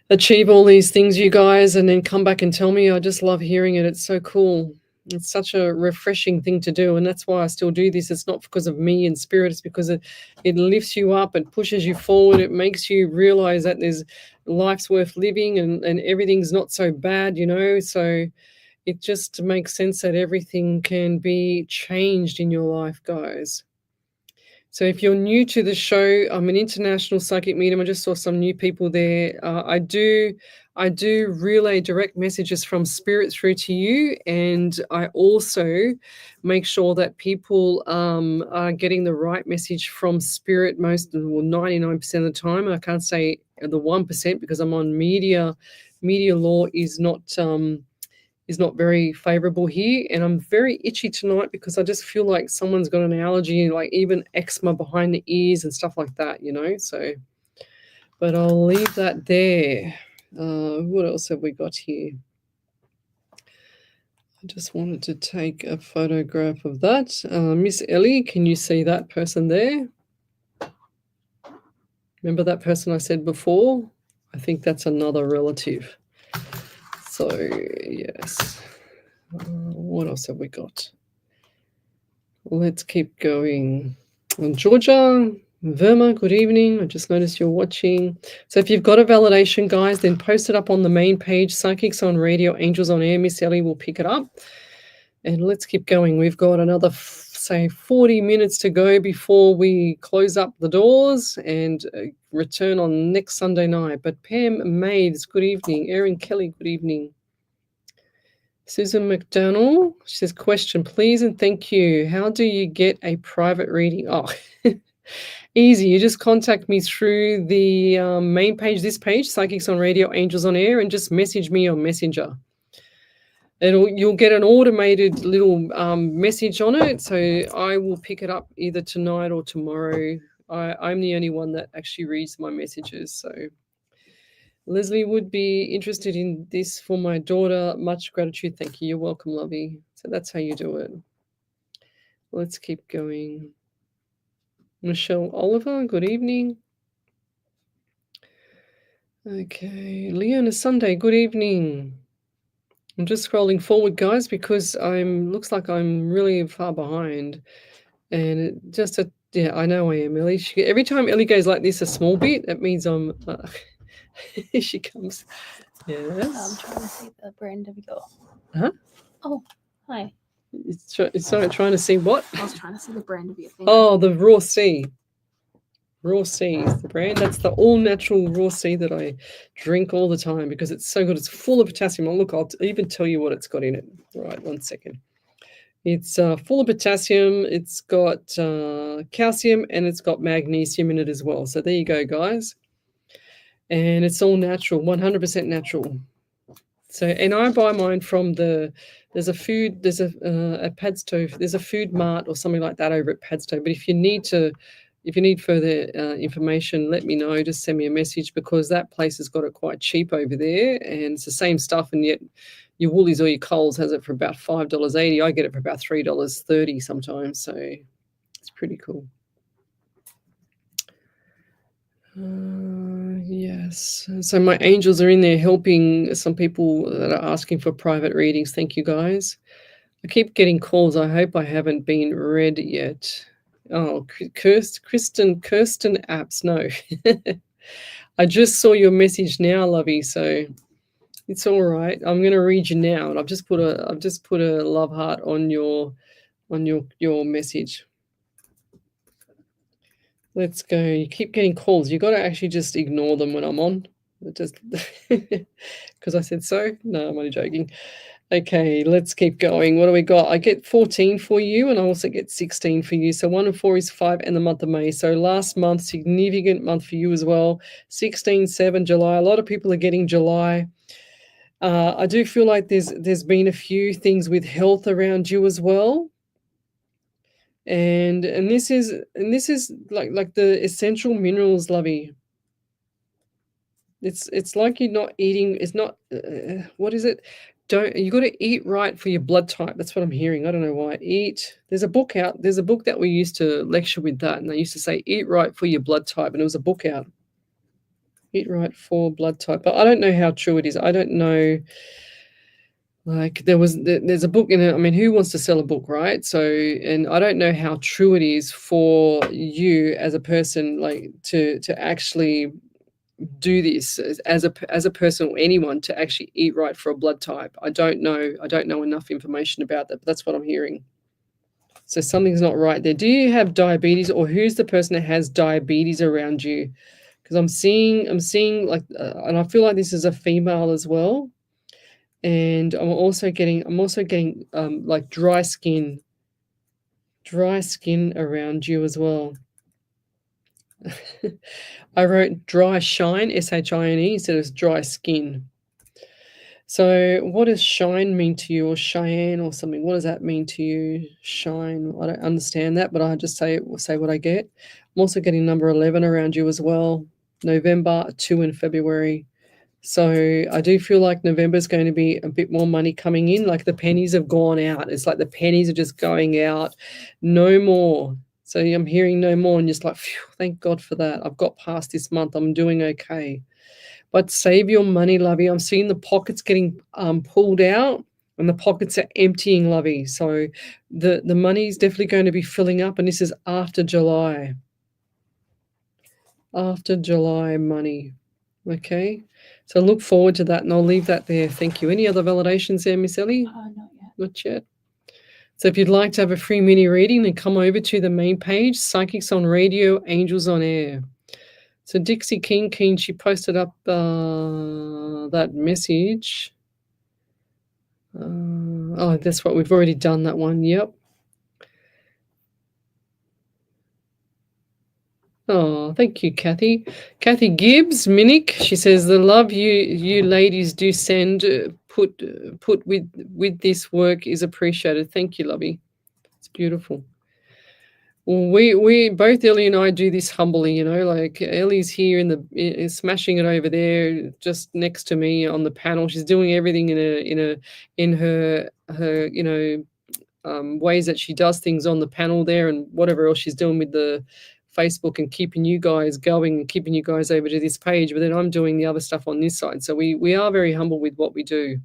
achieve all these things, you guys, and then come back and tell me. I just love hearing it. It's so cool. It's such a refreshing thing to do, and that's why I still do this. It's not because of me and Spirit. It's because it lifts you up, it pushes you forward, it makes you realize that there's life's worth living, and everything's not so bad, you know. So it just makes sense that everything can be changed in your life, guys. So if you're new to the show, I'm an international psychic medium. I just saw some new people there. I do relay direct messages from Spirit through to you, and I also make sure that people are getting the right message from Spirit 99% of the time. And I can't say the 1% because I'm on media. Media law is not very favorable here, and I'm very itchy tonight because I just feel like someone's got an allergy, like even eczema behind the ears and stuff like that, you know. So, but I'll leave that there. What else have we got here? I just wanted to take a photograph of that. Miss Ellie, can you see that person there? Remember that person I said before? I think that's another relative. So, yes. What else have we got? Let's keep going. Georgia, Verma, good evening. I just noticed you're watching. So if you've got a validation, guys, then post it up on the main page. Psychics on Radio, Angels on Air. Miss Ellie will pick it up. And let's keep going. We've got another, say, 40 minutes to go before we close up the doors and return on next Sunday night. But Pam Maids, good evening. Erin Kelly, good evening. Susan McDonald, she says, question, please and thank you. How do you get a private reading? Oh, easy. You just contact me through the main page, this page, Psychics on Radio, Angels on Air, and just message me on Messenger. You'll get an automated little message on it, so I will pick it up either tonight or tomorrow. I'm the only one that actually reads my messages. So Lesley would be interested in this for my daughter. Much gratitude. Thank you. You're welcome, lovey. So that's how you do it. Let's keep going. Michelle Oliver, good evening. Okay, Leona Sunday, good evening. I'm just scrolling forward, guys, because looks like I'm really far behind. And yeah, I know I am, Ellie. Every time Ellie goes like this a small bit, it means I'm, here she comes. Yes. I'm trying to see the brand of your... Huh? Oh, hi. It's trying to see what? I was trying to see the brand of your thing. Oh, the raw sea. Raw C is the brand. That's the all-natural raw C that I drink all the time because it's so good. It's full of potassium. Oh, look, I'll even tell you what it's got in it. Right, 1 second. It's full of potassium. It's got calcium and it's got magnesium in it as well. So there you go, guys. And it's all natural, 100% natural. So, and I buy mine from there's a Padstow, there's a food mart or something like that over at Padstow. But if you need further information, let me know. Just send me a message because that place has got it quite cheap over there, and it's the same stuff. And yet, your Woolies or your Coles has it for about $5.80. I get it for about $3.30 sometimes. So it's pretty cool. Yes. So my angels are in there helping some people that are asking for private readings. Thank you, guys. I keep getting calls. I hope I haven't been read yet. Oh, Kirsten Apps. No. I just saw your message now, lovey. So it's all right. I'm going to read you now, and I've just put a love heart on your message. Let's go. You keep getting calls. You got to actually just ignore them when I'm on. Just because I said so. No, I'm only joking. Okay, let's keep going. What do we got? I get 14 for you, and I also get 16 for you. So 1 and 4 is 5 in the month of May. So last month, significant month for you as well. 16, 7, July. A lot of people are getting July. I do feel like there's been a few things with health around you as well. And this is like the essential minerals, lovey. It's like you're not eating. It's not. What is it? You got to eat right for your blood type. That's what I'm hearing. I don't know why. Eat. There's a book out. There's a book that we used to lecture with that, and they used to say eat right for your blood type, and it was a book out. Eat right for blood type, but I don't know how true it is. I don't know. Like there's a book in it. I mean, who wants to sell a book, right? So, and I don't know how true it is for you as a person, like to actually do this as a person or anyone to actually eat right for a blood type. I don't know enough information about that, but that's what I'm hearing. So something's not right there. Do you have diabetes, or who's the person that has diabetes around you? Because I'm seeing like, and I feel like this is a female as well. And I'm also getting like dry skin around you as well. I wrote dry shine, S-H-I-N-E, instead of dry skin. So what does shine mean to you, or Cheyenne or something? What does that mean to you? Shine. I don't understand that, but I just say what I get. I'm also getting number 11 around you as well. November, 2 in February. So I do feel like November is going to be a bit more money coming in. Like the pennies have gone out. It's like the pennies are just going out. No more. So I'm hearing no more, and just like, phew, thank God for that. I've got past this month. I'm doing okay. But save your money, lovey. I'm seeing the pockets getting pulled out, and the pockets are emptying, lovey. So the money is definitely going to be filling up, and this is after July. After July money. Okay. So look forward to that, and I'll leave that there. Thank you. Any other validations there, Miss Ellie? Not yet. Not yet. So if you'd like to have a free mini reading, then come over to the main page, Psychics on Radio, Angels on Air. So Dixie Keen, she posted up that message. Oh, that's what we've already done, that one. Yep. Oh, thank you, Kathy. Kathy Gibbs, Minick, she says, the love you ladies do send, put with this work is appreciated. Thank you, lovey. It's beautiful. Well, we both, Ellie and I, do this humbly, you know, like Ellie's here is smashing it over there just next to me on the panel. She's doing everything in her you know, ways that she does things on the panel there, and whatever else she's doing with the Facebook and keeping you guys going and keeping you guys over to this page. But then I'm doing the other stuff on this side. So we are very humble with what we do.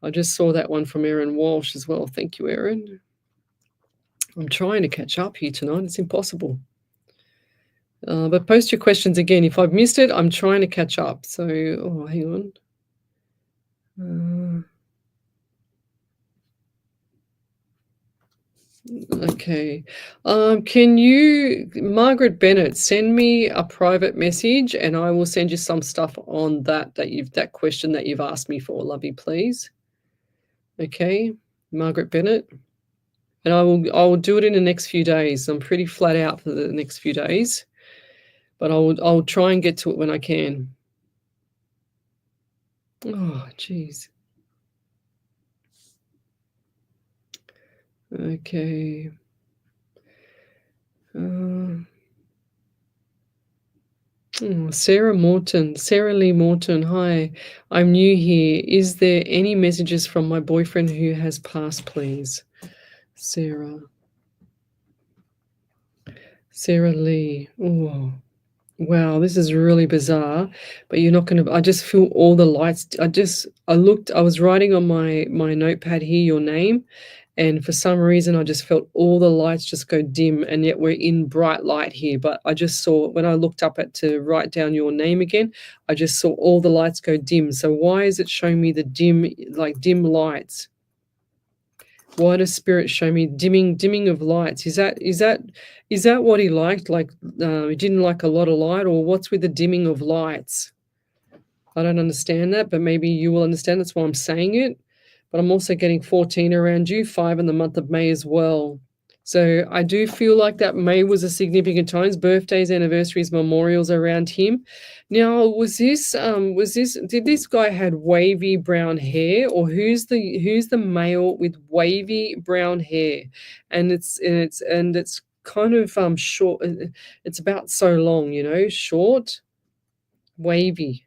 I just saw that one from Erin Walsh as well. Thank you, Erin. I'm trying to catch up here tonight. It's impossible. But post your questions again. If I've missed it, I'm trying to catch up. So, hang on. Okay. Can you, Margaret Bennett, send me a private message and I will send you some stuff on that question that you've asked me for, lovey, please. Okay, Margaret Bennett. And I will do it in the next few days. I'm pretty flat out for the next few days, but I'll try and get to it when I can. Oh, geez. Okay. Sarah Lee Morton. Hi, I'm new here. Is there any messages from my boyfriend who has passed, please? Sarah Lee. Oh, wow, this is really bizarre. But you're not going to. I just feel all the lights. I was writing on my notepad here your name. And for some reason, I just felt all the lights just go dim, and yet we're in bright light here. But I just saw, when I looked up to write down your name again, I just saw all the lights go dim. So why is it showing me the dim lights? Why does Spirit show me dimming of lights? Is that what he liked? Like he didn't like a lot of light, or what's with the dimming of lights? I don't understand that, but maybe you will understand. That's why I'm saying it. But I'm also getting 14 around you, 5 in the month of May as well. So I do feel like that May was a significant time. Birthdays, anniversaries, memorials around him. Now, did this guy had wavy brown hair, or who's the male with wavy brown hair? And it's kind of short. It's about so long, short, wavy.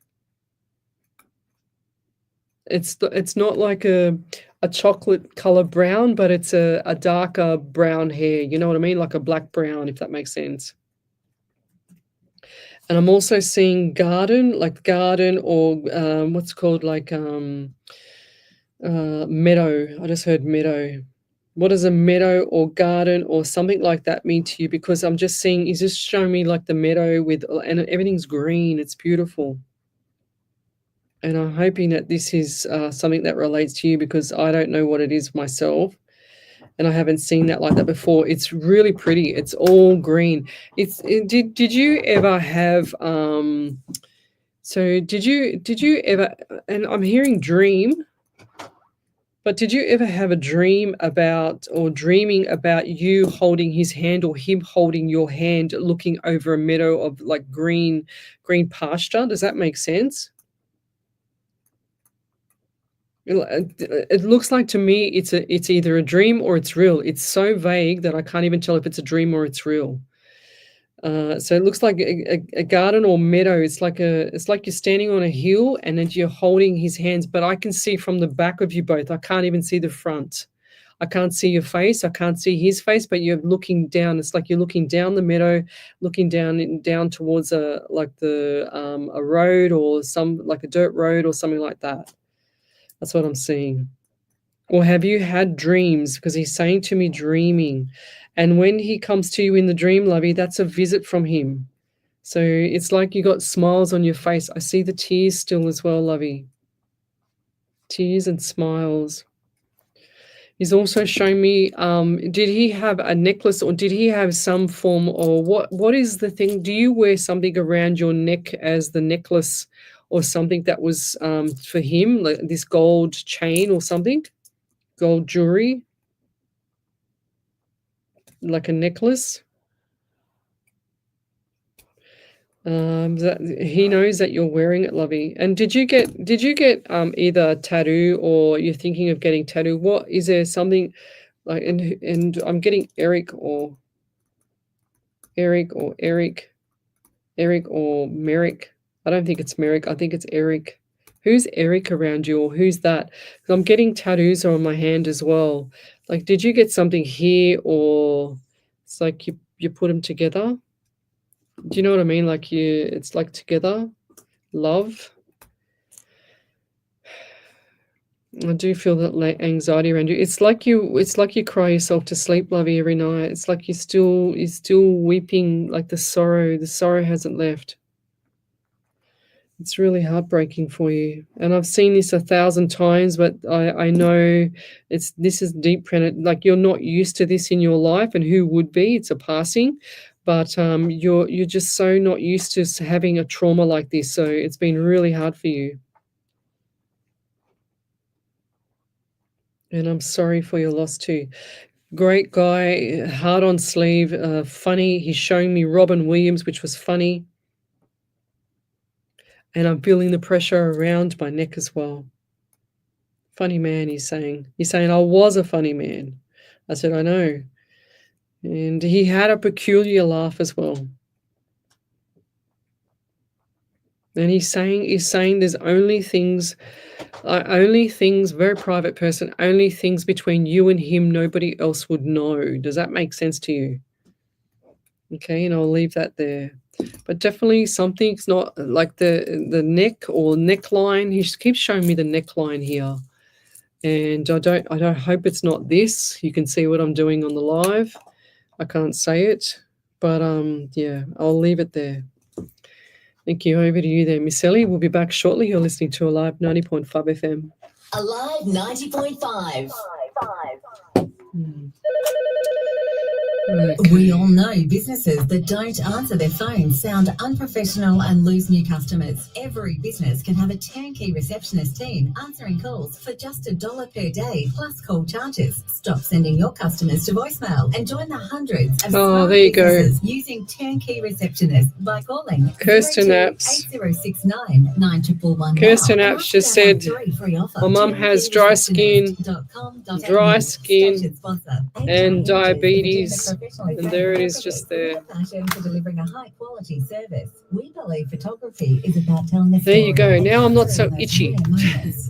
It's not like a chocolate color brown, but it's a darker brown hair. You know what I mean? Like a black brown, if that makes sense. And I'm also seeing garden, or what's called like meadow. I just heard meadow. What does a meadow or garden or something like that mean to you? Because I'm just seeing, he's just showing me like the meadow and everything's green. It's beautiful. And I'm hoping that this is something that relates to you, because I don't know what it is myself. And I haven't seen that like that before. It's really pretty. It's all green. Did you ever have did you ever, and I'm hearing dream, but did you ever have a dream about, or dreaming about you holding his hand or him holding your hand, looking over a meadow of like green pasture? Does that make sense? It looks like to me it's either a dream or it's real. It's so vague that I can't even tell if it's a dream or it's real. So it looks like a garden or meadow. It's like you're standing on a hill and then you're holding his hands. But I can see from the back of you both. I can't even see the front. I can't see your face. I can't see his face. But you're looking down. It's like you're looking down the meadow, looking down towards a road, or like a dirt road or something like that. That's what I'm seeing. Or have you had dreams? Because he's saying to me dreaming. And when he comes to you in the dream, lovey, that's a visit from him. So it's like you got smiles on your face. I see the tears still as well, lovey. Tears and smiles. He's also showing me, did he have a necklace, or did he have some form, or what is the thing? Do you wear something around your neck as the necklace, or something that was for him, like this gold chain or something, gold jewelry, like a necklace? That he knows that you're wearing it, lovey. And did you get either a tattoo, or you're thinking of getting tattoo? What is there something like? And I'm getting Eric or Merrick. I don't think it's Merrick. I think it's Eric. Who's Eric around you, or who's that? Because I'm getting tattoos on my hand as well. Like, did you get something here, or it's like you put them together? Do you know what I mean? Like it's like together, love. I do feel that anxiety around you. It's like you cry yourself to sleep, lovey, every night. It's like you're still weeping, like the sorrow hasn't left. It's really heartbreaking for you. And I've seen this 1,000 times, but I know this is deep, like you're not used to this in your life, and who would be? It's a passing. But you're just so not used to having a trauma like this. So it's been really hard for you. And I'm sorry for your loss too. Great guy, hard on sleeve, funny. He's showing me Robin Williams, which was funny. And I'm feeling the pressure around my neck as well. Funny man, he's saying. He's saying, I was a funny man. I said, I know. And he had a peculiar laugh as well. And he's saying there's only things, very private person, only things between you and him nobody else would know. Does that make sense to you? Okay, and I'll leave that there. But definitely something's not like the neck or neckline. He just keeps showing me the neckline here. And I don't hope it's not this. You can see what I'm doing on the live. I can't say it. But yeah, I'll leave it there. Thank you. Over to you there, Miss Ellie. We'll be back shortly. You're listening to Alive 90.5 FM. Alive 90.5. Okay. We all know businesses that don't answer their phones sound unprofessional and lose new customers. Every business can have a turnkey receptionist team answering calls for just $1 per day plus call charges. Stop sending your customers to voicemail and join the hundreds of smart there you go. businesses using turnkey receptionists by calling Kirsten Apps. 8069 9111. Kirsten Apps just said, my mum has dry skin, and diabetes. And there it is, just there. For delivering a high quality service. We believe photography is about telling the There you go. Now I'm not so itchy.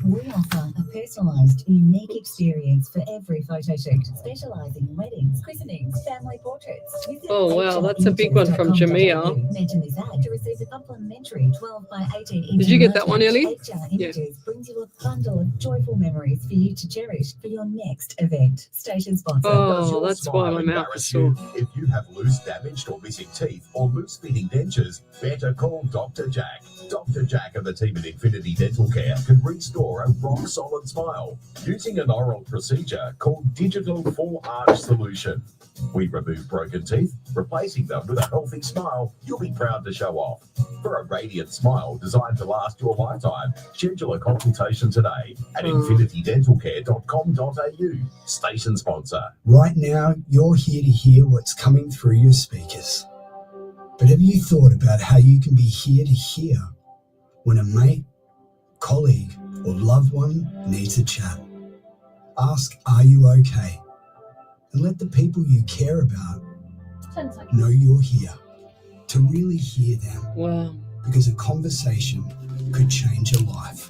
We offer a personalised, unique experience for every photo shoot, specialising in weddings, christenings, family portraits. Oh wow, that's a big one from Jamia. Mention this ad to receive a complimentary 12 by 18 inch. Did you get that one, Ellie? Yeah. Brings you a bundle of joyful memories for you to cherish for your next event. Station sponsor. Oh, that's why my mouth is sore. If you have loose, damaged or missing teeth or loose fitting dentures, better call Dr. Jack. Dr. Jack and the team at Infinity Dental Care can restore a rock-solid smile using an oral procedure called Digital Full Arch Solution. We remove broken teeth, replacing them with a healthy smile you'll be proud to show off. For a radiant smile designed to last your lifetime, schedule a consultation today at infinitydentalcare.com.au. Station sponsor. Right now, you're here to hear what's coming through your speakers. But have you thought about how you can be here to hear when a mate, colleague, or loved one needs a chat? Ask, are you okay? And let the people you care about know you're here, to really hear them. Wow. Because a conversation could change a life.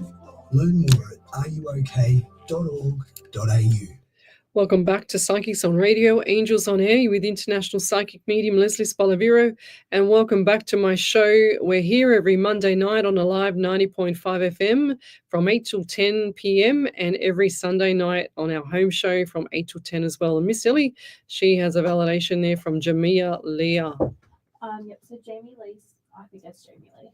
Learn more at areyouok.org.au. Welcome back to Psychics on Radio, Angels on Air with International Psychic Medium Lesley Spaliviero, and welcome back to my show. We're here every Monday night on Alive 90.5 FM from 8 till 10 p.m. and every Sunday night on our home show from 8 till 10 as well. And Miss Ellie, she has a validation there from Jamia Leah. Yep, so Jamie Lee, I think that's Jamie Lee.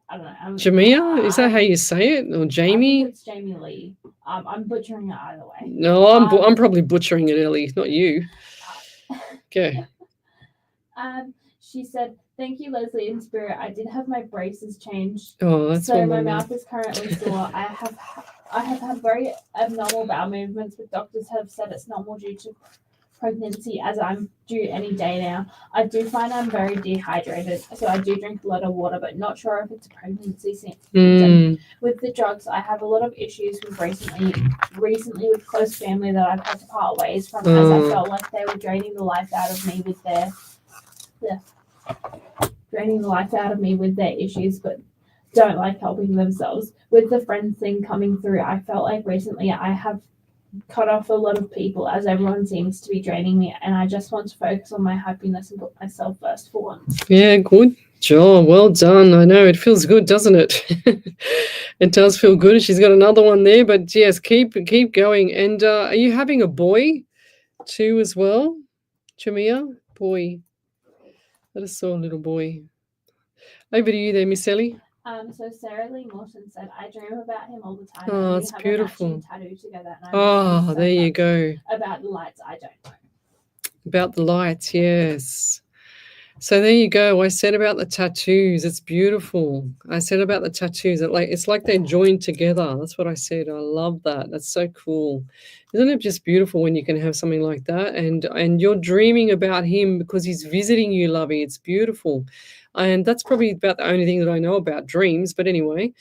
I don't know. Jamia? Is that how you say it? Or Jamie? I think it's Jamie Lee. I'm butchering it either way. No, I'm probably butchering it, Ellie, not you. Okay. She said, "Thank you, Leslie in spirit. I did have my braces changed. Oh, that's so my mouth is currently sore. I have had very abnormal bowel movements, but doctors have said it's normal due to pregnancy, as I'm due any day now. I do find I'm very dehydrated, so I do drink a lot of water, but not sure if it's a pregnancy symptom. With the drugs, I have a lot of issues with recently with close family that I've had to part ways from, as I felt like they were draining the life out of me with their issues, but don't like helping themselves. With the friends thing coming through, I felt like recently I have cut off a lot of people, as everyone seems to be draining me, and I just want to focus on my happiness and put myself first for once." Yeah, good job. Well done. I know it feels good, doesn't it? It does feel good. She's got another one there, but yes, keep going. And are you having a boy too as well, Jamia? Boy. I just saw a little boy. Over to you there, Miss Ellie. So Sarah Lee Morton said, I dream about him all the time. Oh, and it's we have beautiful. A matching tattoo together, and Oh, there you go. About the lights, I don't know. About the lights, yes. So there you go. I said about the tattoos. It's beautiful. I said about the tattoos. It's like they're joined together. That's what I said. I love that. That's so cool. Isn't it just beautiful when you can have something like that? And you're dreaming about him because he's visiting you, lovey. It's beautiful. And that's probably about the only thing that I know about dreams. But anyway,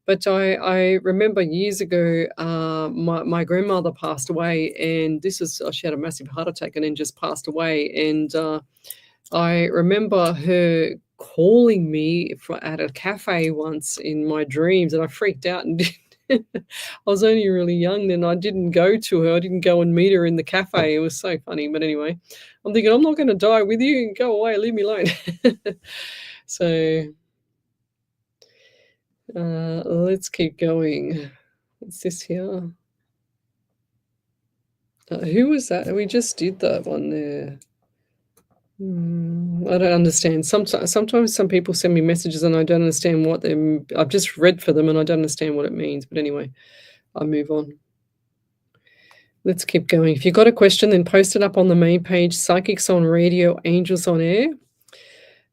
but I remember years ago, my grandmother passed away, and she had a massive heart attack and then just passed away. And I remember her calling me at a cafe once in my dreams, and I freaked out and I was only really young then. I didn't go to her. I didn't go and meet her in the cafe. It was so funny. But anyway, I'm thinking, I'm not going to die with you. Go away. Leave me alone. So let's keep going. What's this here? Who was that? We just did that one there. I don't understand. Sometimes some people send me messages and I don't understand what I've just read for them and I don't understand what it means. But anyway, I'll move on. Let's keep going. If you've got a question, then post it up on the main page. Psychics on Radio, Angels on Air.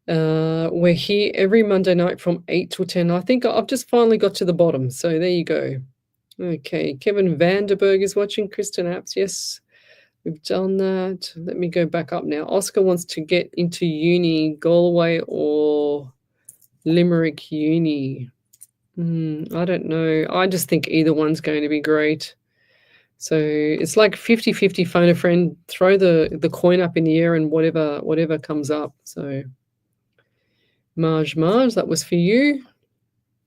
We're here every Monday night from 8 till 10. I think I've just finally got to the bottom. So there you go. Okay. Kevin Vanderberg is watching. Kristen Apps. Yes. We've done that. Let me go back up now. Oscar wants to get into uni, Galway or Limerick Uni. I don't know. I just think either one's going to be great. So it's like 50-50, phone a friend, throw the coin up in the air and whatever comes up. So Marge, that was for you.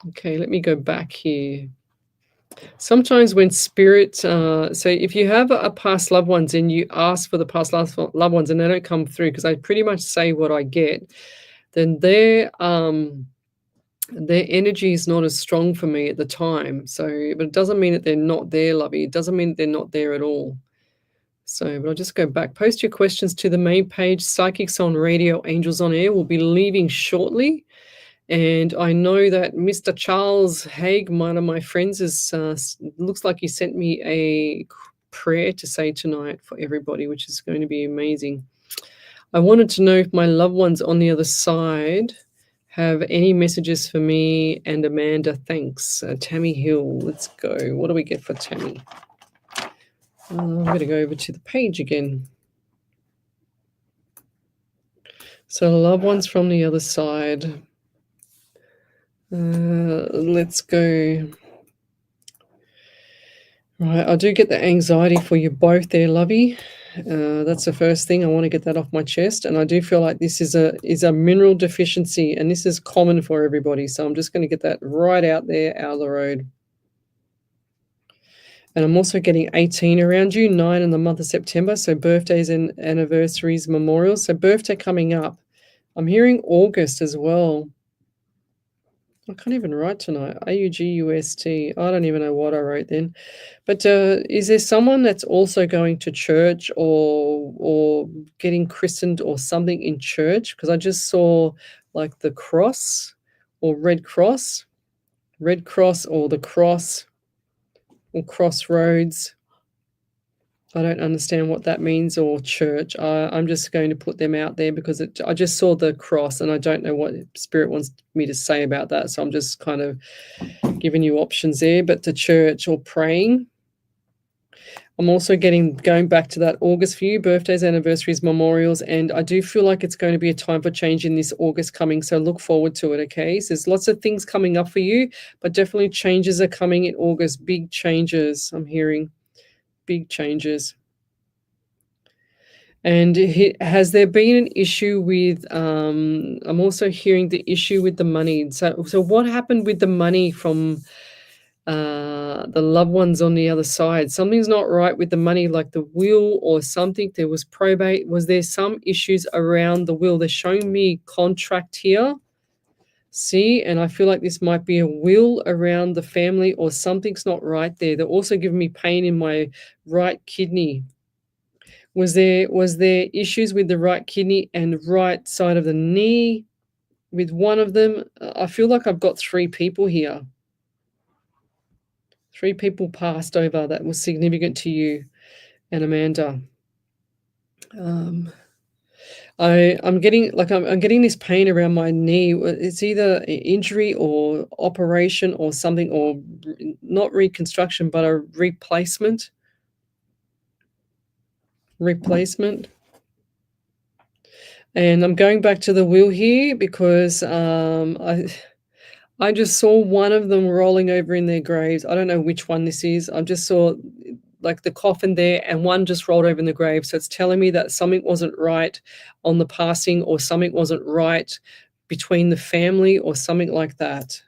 Okay, let me go back here. Sometimes when spirit, so if you have a past loved ones and you ask for the past loved ones and they don't come through, because I pretty much say what I get, then their energy is not as strong for me at the time. So, but it doesn't mean that they're not there, lovey. It doesn't mean that they're not there at all. So, but I'll just go back. Post your questions to the main page. Psychics on Radio, Angels on Air will be leaving shortly. And I know that Mr. Charles Haig, one of my friends, looks like he sent me a prayer to say tonight for everybody, which is going to be amazing. I wanted to know if my loved ones on the other side have any messages for me and Amanda. Thanks. Tammy Hill, let's go. What do we get for Tammy? I'm going to go over to the page again. So loved ones from the other side. Let's go. Right, I do get the anxiety for you both there, lovey. That's the first thing. I want to get that off my chest. And I do feel like this is a mineral deficiency, and this is common for everybody. So I'm just going to get that right out there, out of the road. And I'm also getting 18 around you, 9 in the month of September. So birthdays and anniversaries, memorials. So birthday coming up. I'm hearing August as well. I can't even write tonight. AUGUST. I don't even know what I wrote then. But is there someone that's also going to church or getting christened or something in church? Because I just saw like the cross or red cross or the cross or crossroads. I don't understand what that means, or church. I'm just going to put them out there because I just saw the cross and I don't know what Spirit wants me to say about that. So I'm just kind of giving you options there. But the church or praying. I'm also going back to that August for you, birthdays, anniversaries, memorials. And I do feel like it's going to be a time for change in this August coming. So look forward to it, okay? So there's lots of things coming up for you, but definitely changes are coming in August. Big changes, I'm hearing. Big changes. And has there been an issue with, I'm also hearing the issue with the money. So what happened with the money from the loved ones on the other side? Something's not right with the money, like the will or something. There was probate. Was there some issues around the will? They're showing me contract here. See, and I feel like this might be a will around the family or something's not right there. They're also giving me pain in my right kidney. Was there issues with the right kidney and right side of the knee? with one of them, I feel like I've got 3 people here. 3 people passed over that was significant to you and Amanda. I'm getting this pain around my knee. It's either injury or operation or something, or not reconstruction, but a replacement. And I'm going back to the wheel here because I just saw one of them rolling over in their graves. I don't know which one this is. I just saw like the coffin there, and one just rolled over in the grave. So it's telling me that something wasn't right on the passing, or something wasn't right between the family, or something like that.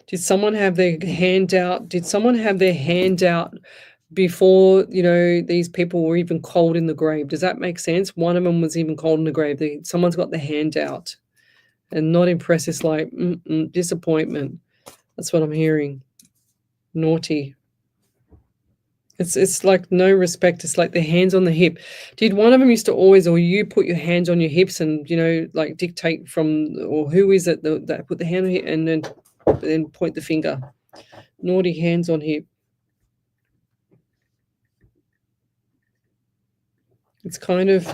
Did someone have their hand out? Did someone have their hand out before, these people were even cold in the grave? Does that make sense? One of them was even cold in the grave. Someone's got their hand out and not impressed. It's like disappointment. That's what I'm hearing. Naughty. It's like no respect. It's like their hands on the hip. Did one of them used to always, or you put your hands on your hips and, like dictate from, or who is it that put the hand on it and then point the finger? Naughty, hands on hip. It's kind of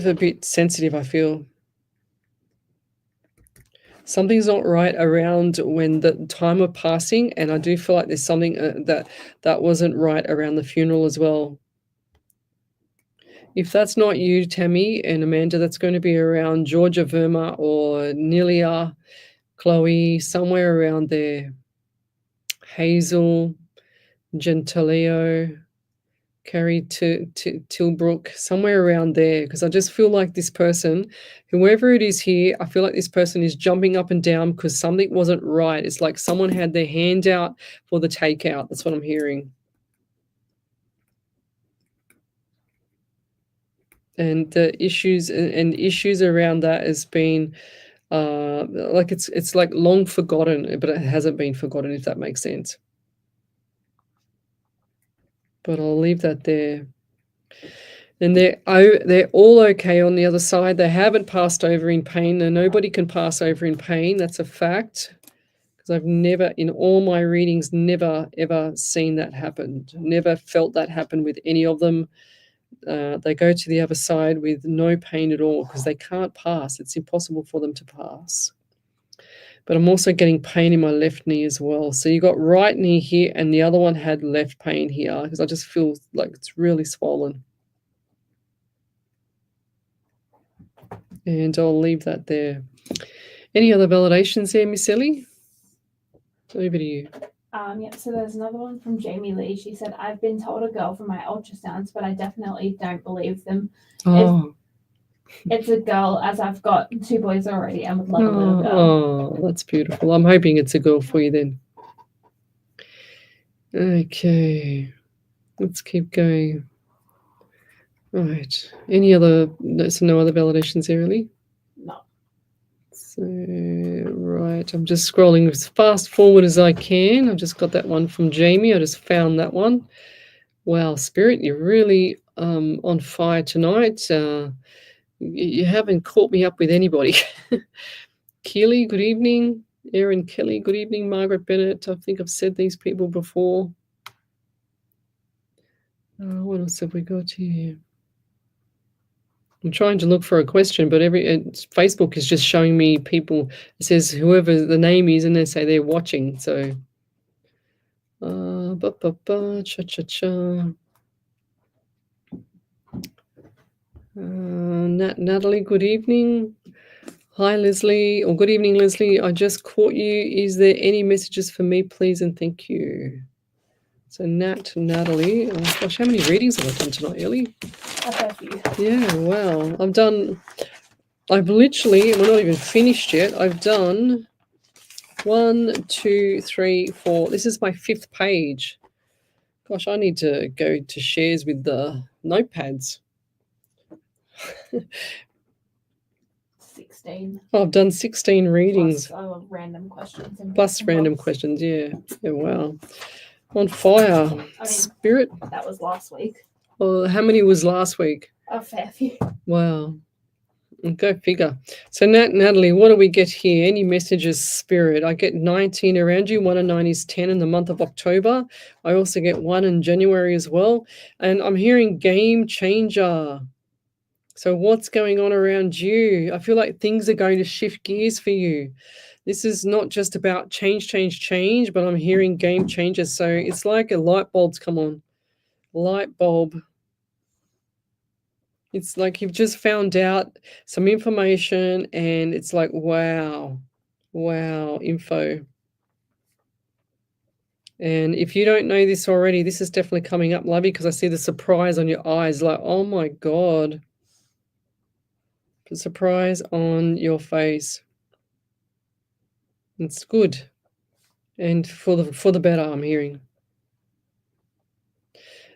a bit sensitive, I feel. Something's not right around when the time of passing, and I do feel like there's something that wasn't right around the funeral as well. If that's not you, Tammy and Amanda, that's going to be around Georgia Verma or Nelia, Chloe, somewhere around there. Hazel, Gentilio, Carrie Tilbrook, somewhere around there, because I just feel like this person, whoever it is here, I feel like this person is jumping up and down because something wasn't right. It's like someone had their hand out for the takeout. That's what I'm hearing. And the issues around that has been like it's like long forgotten, but it hasn't been forgotten, if that makes sense. But I'll leave that there. And they're all okay on the other side. They haven't passed over in pain. And nobody can pass over in pain. That's a fact. Because I've never, in all my readings, never, ever seen that happen. Never felt that happen with any of them. They go to the other side with no pain at all because they can't pass. It's impossible for them to pass. But I'm also getting pain in my left knee as well. So you got right knee here, and the other one had left pain here because I just feel like it's really swollen. And I'll leave that there. Any other validations there, Miss Ellie? Over to you. Yeah, so there's another one from Jamie Lee. She said, I've been told a girl from my ultrasounds, but I definitely don't believe them. Oh. It's a girl, as I've got 2 boys already and would love a little girl. Oh, that's beautiful. I'm hoping it's a girl for you then. Okay. Let's keep going. Right. Any other, no other validations there, really? No. So, right. I'm just scrolling as fast forward as I can. I've just got that one from Jamie. I just found that one. Wow, Spirit, you're really on fire tonight. You haven't caught me up with anybody. Keely, good evening. Erin Kelly, good evening. Margaret Bennett, I think I've said these people before. What else have we got here? I'm trying to look for a question, but Facebook is just showing me people. It says whoever the name is, and they say they're watching. So, cha-cha-cha. Natalie, good evening. Hi, Leslie, or good evening, Leslie. I just caught you. Is there any messages for me, please, and thank you. So, Natalie. Oh gosh, how many readings have I done tonight, Ellie? Yeah, wow. I've literally, we're not even finished yet. I've done 1, 2, 3, 4. This is my 5th page. Gosh, I need to go to shares with the notepads. 16. Oh, I've done 16 readings. Plus random questions. Random questions, yeah. Yeah, wow. On fire. I mean, Spirit. That was last week. Well, how many was last week? A fair few. Wow. Go figure. So Natalie, what do we get here? Any messages, Spirit? I get 19 around you. 1 and 9 is 10 in the month of October. I also get 1 in January as well. And I'm hearing game changer. So what's going on around you? I feel like things are going to shift gears for you. This is not just about change, but I'm hearing game changers. So it's like a light bulb's come on. Light bulb. It's like you've just found out some information and it's like, wow, info. And if you don't know this already, this is definitely coming up, Lovey, because I see the surprise on your eyes, like, oh my God. The surprise on your face. It's good. And for the better, I'm hearing.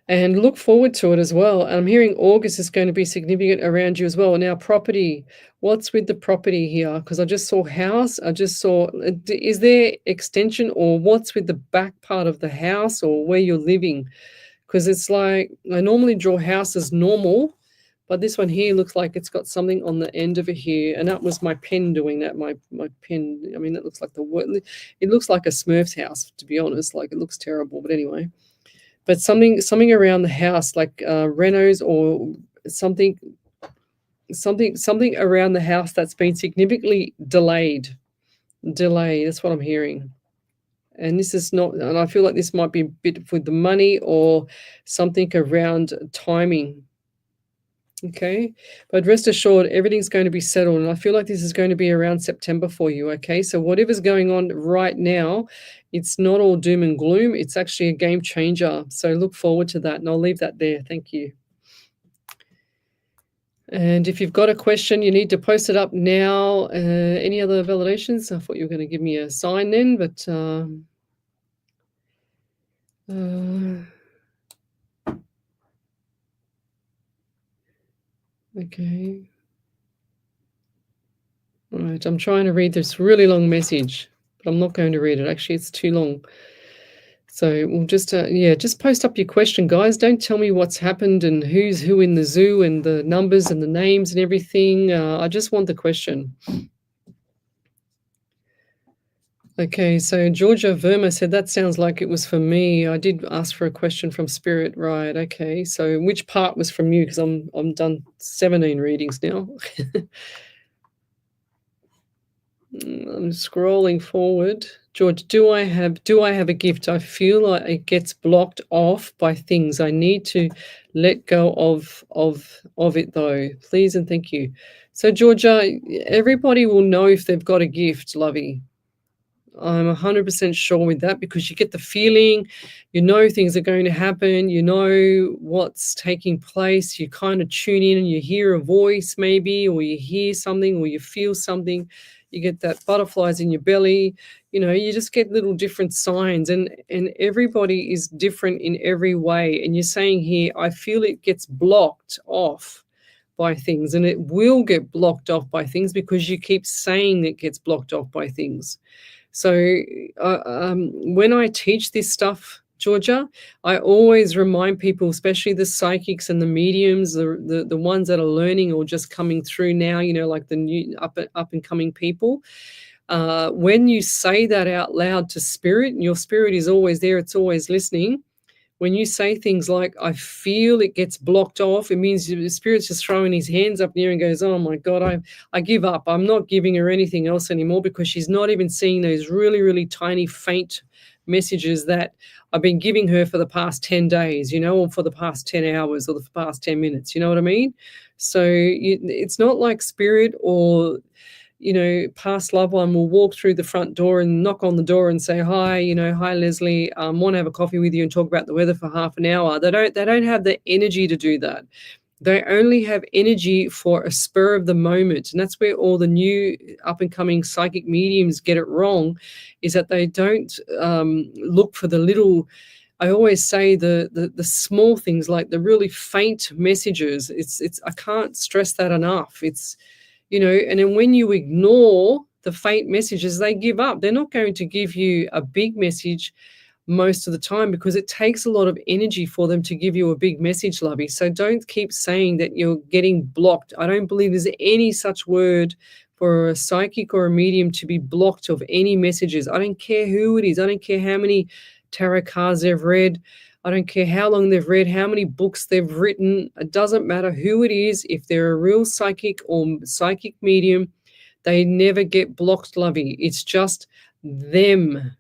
And look forward to it as well. And I'm hearing August is going to be significant around you as well. Now, property. What's with the property here? Because I just saw house. I just saw, is there extension or what's with the back part of the house or where you're living? Because it's like, I normally draw house as normal, but this one here looks like it's got something on the end of it here. And that was my pen doing that, my pen. I mean, it looks like it looks like a Smurf's house, to be honest. Like, it looks terrible, but anyway. But something around the house, like renos or something around the house that's been significantly delayed. That's what I'm hearing. And this is not, and I feel like this might be a bit with the money or something around timing. Okay, but rest assured, everything's going to be settled. And I feel like this is going to be around September for you. Okay, so whatever's going on right now, it's not all doom and gloom. It's actually a game changer. So look forward to that. And I'll leave that there. Thank you. And if you've got a question, you need to post it up now. Any other validations? I thought you were going to give me a sign then, but okay. All right, I'm trying to read this really long message, but I'm not going to read it. Actually, it's too long. So we'll just, just post up your question, guys. Don't tell me what's happened and who's who in the zoo and the numbers and the names and everything. I just want the question. Okay, so Georgia Verma said, that sounds like it was for me. I did ask for a question from Spirit. Right, okay. So which part was from you? Because I'm done 17 readings now. I'm scrolling forward. George, do I have a gift? I feel like it gets blocked off by things. I need to let go of it though. Please and thank you. So Georgia, everybody will know if they've got a gift, Lovey. I'm 100% sure with that because you get the feeling, you know things are going to happen, you know what's taking place, you kind of tune in and you hear a voice maybe, or you hear something or you feel something, you get that butterflies in your belly, you know, you just get little different signs and everybody is different in every way. And you're saying here, I feel it gets blocked off by things, and it will get blocked off by things because you keep saying it gets blocked off by things. So when I teach this stuff, Georgia, I always remind people, especially the psychics and the mediums, the ones that are learning or just coming through now, you know, like the new up and coming people. When you say that out loud to spirit, and your spirit is always there, it's always listening. When you say things like, I feel it gets blocked off, it means the spirit's just throwing his hands up in the air and goes, oh my God, I give up. I'm not giving her anything else anymore because she's not even seeing those really, really tiny, faint messages that I've been giving her for the past 10 days, you know, or for the past 10 hours or the past 10 minutes. You know what I mean? So it's not like spirit or, you know, past loved one will walk through the front door and knock on the door and say, hi, you know, hi, Lesley, want to have a coffee with you and talk about the weather for half an hour. They don't have the energy to do that. They only have energy for a spur of the moment. And that's where all the new up and coming psychic mediums get it wrong, is that they don't look for the little, I always say the small things, like the really faint messages. It's I can't stress that enough. It's, you know, and then when you ignore the faint messages, they give up. They're not going to give you a big message most of the time, because it takes a lot of energy for them to give you a big message, lovey. So don't keep saying that you're getting blocked. I don't believe there's any such word for a psychic or a medium to be blocked of any messages. I don't care who it is. I don't care how many tarot cards they've read. I don't care how long they've read, how many books they've written. It doesn't matter who it is. If they're a real psychic or psychic medium, they never get blocked, lovey. It's just them.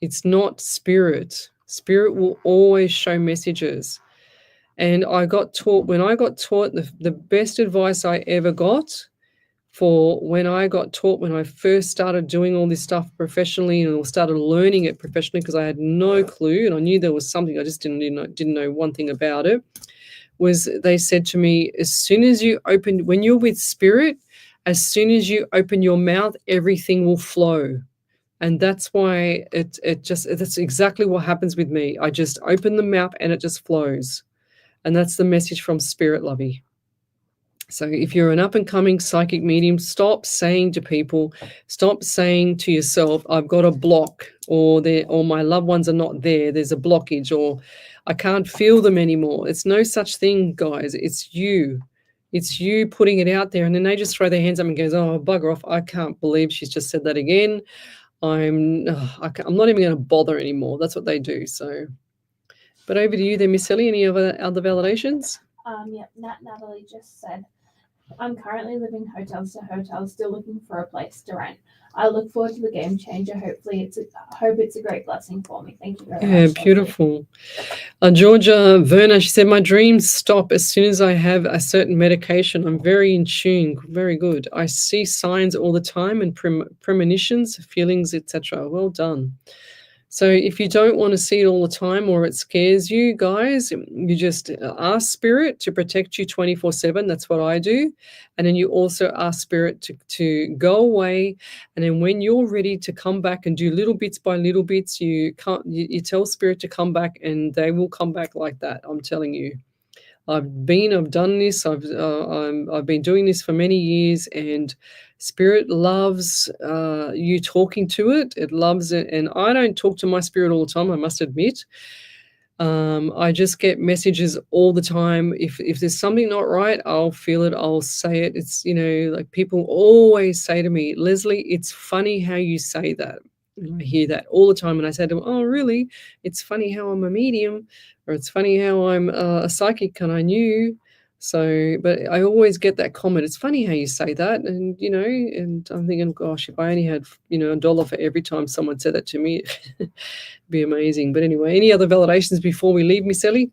It's not spirit. Spirit will always show messages. And I got taught, when I got taught, the best advice I ever got for when I got taught, when I first started doing all this stuff professionally and started learning it professionally, because I had no clue and I knew there was something, I just didn't know one thing about it, was they said to me, as soon as you open, when you're with spirit, as soon as you open your mouth, everything will flow. And that's why that's exactly what happens with me. I just open the mouth and it just flows. And that's the message from spirit, lovey. So if you're an up-and-coming psychic medium, stop saying to people, stop saying to yourself, I've got a block, or my loved ones are not there, there's a blockage, or I can't feel them anymore. It's no such thing, guys. It's you. It's you putting it out there. And then they just throw their hands up and goes, oh, bugger off. I can't believe she's just said that again. I'm not even going to bother anymore. That's what they do. So, but over to you then, Miss Ellie. Any other validations? Yep. Natalie just said, I'm currently living hotels to hotels, still looking for a place to rent. I look forward to the game changer. Hopefully, hope it's a great blessing for me. Thank you very much. Yeah, beautiful. Georgia Verna, she said, my dreams stop as soon as I have a certain medication. I'm very in tune. Very good. I see signs all the time and premonitions, feelings, etc. Well done. So if you don't want to see it all the time or it scares you, guys, you just ask spirit to protect you 24/7. That's what I do. And then you also ask spirit to go away. And then when you're ready to come back and do little bits by little bits, you tell spirit to come back, and they will come back like that. I'm telling you. I've done this. I've been doing this for many years, and spirit loves you talking to it. It loves it, and I don't talk to my spirit all the time, I must admit. I just get messages all the time. If there's something not right, I'll feel it. I'll say it. It's, like people always say to me, Lesley, it's funny how you say that. And I hear that all the time, and I say to them, oh, really? It's funny how I'm a medium, or it's funny how I'm a psychic, and I knew. So, but I always get that comment. It's funny how you say that, and and I'm thinking, gosh, if I only had $1 for every time someone said that to me, it'd be amazing. But anyway, any other validations before we leave, Miss Ellie?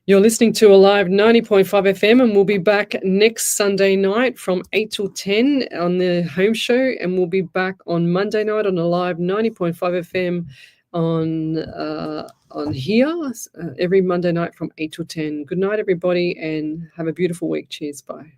You're listening to a live 90.5 FM, and we'll be back next Sunday night from 8 till 10 on the home show, and we'll be back on Monday night on a live 90.5 FM on here every Monday night from 8 till 10. Good night, everybody, and have a beautiful week. Cheers. Bye.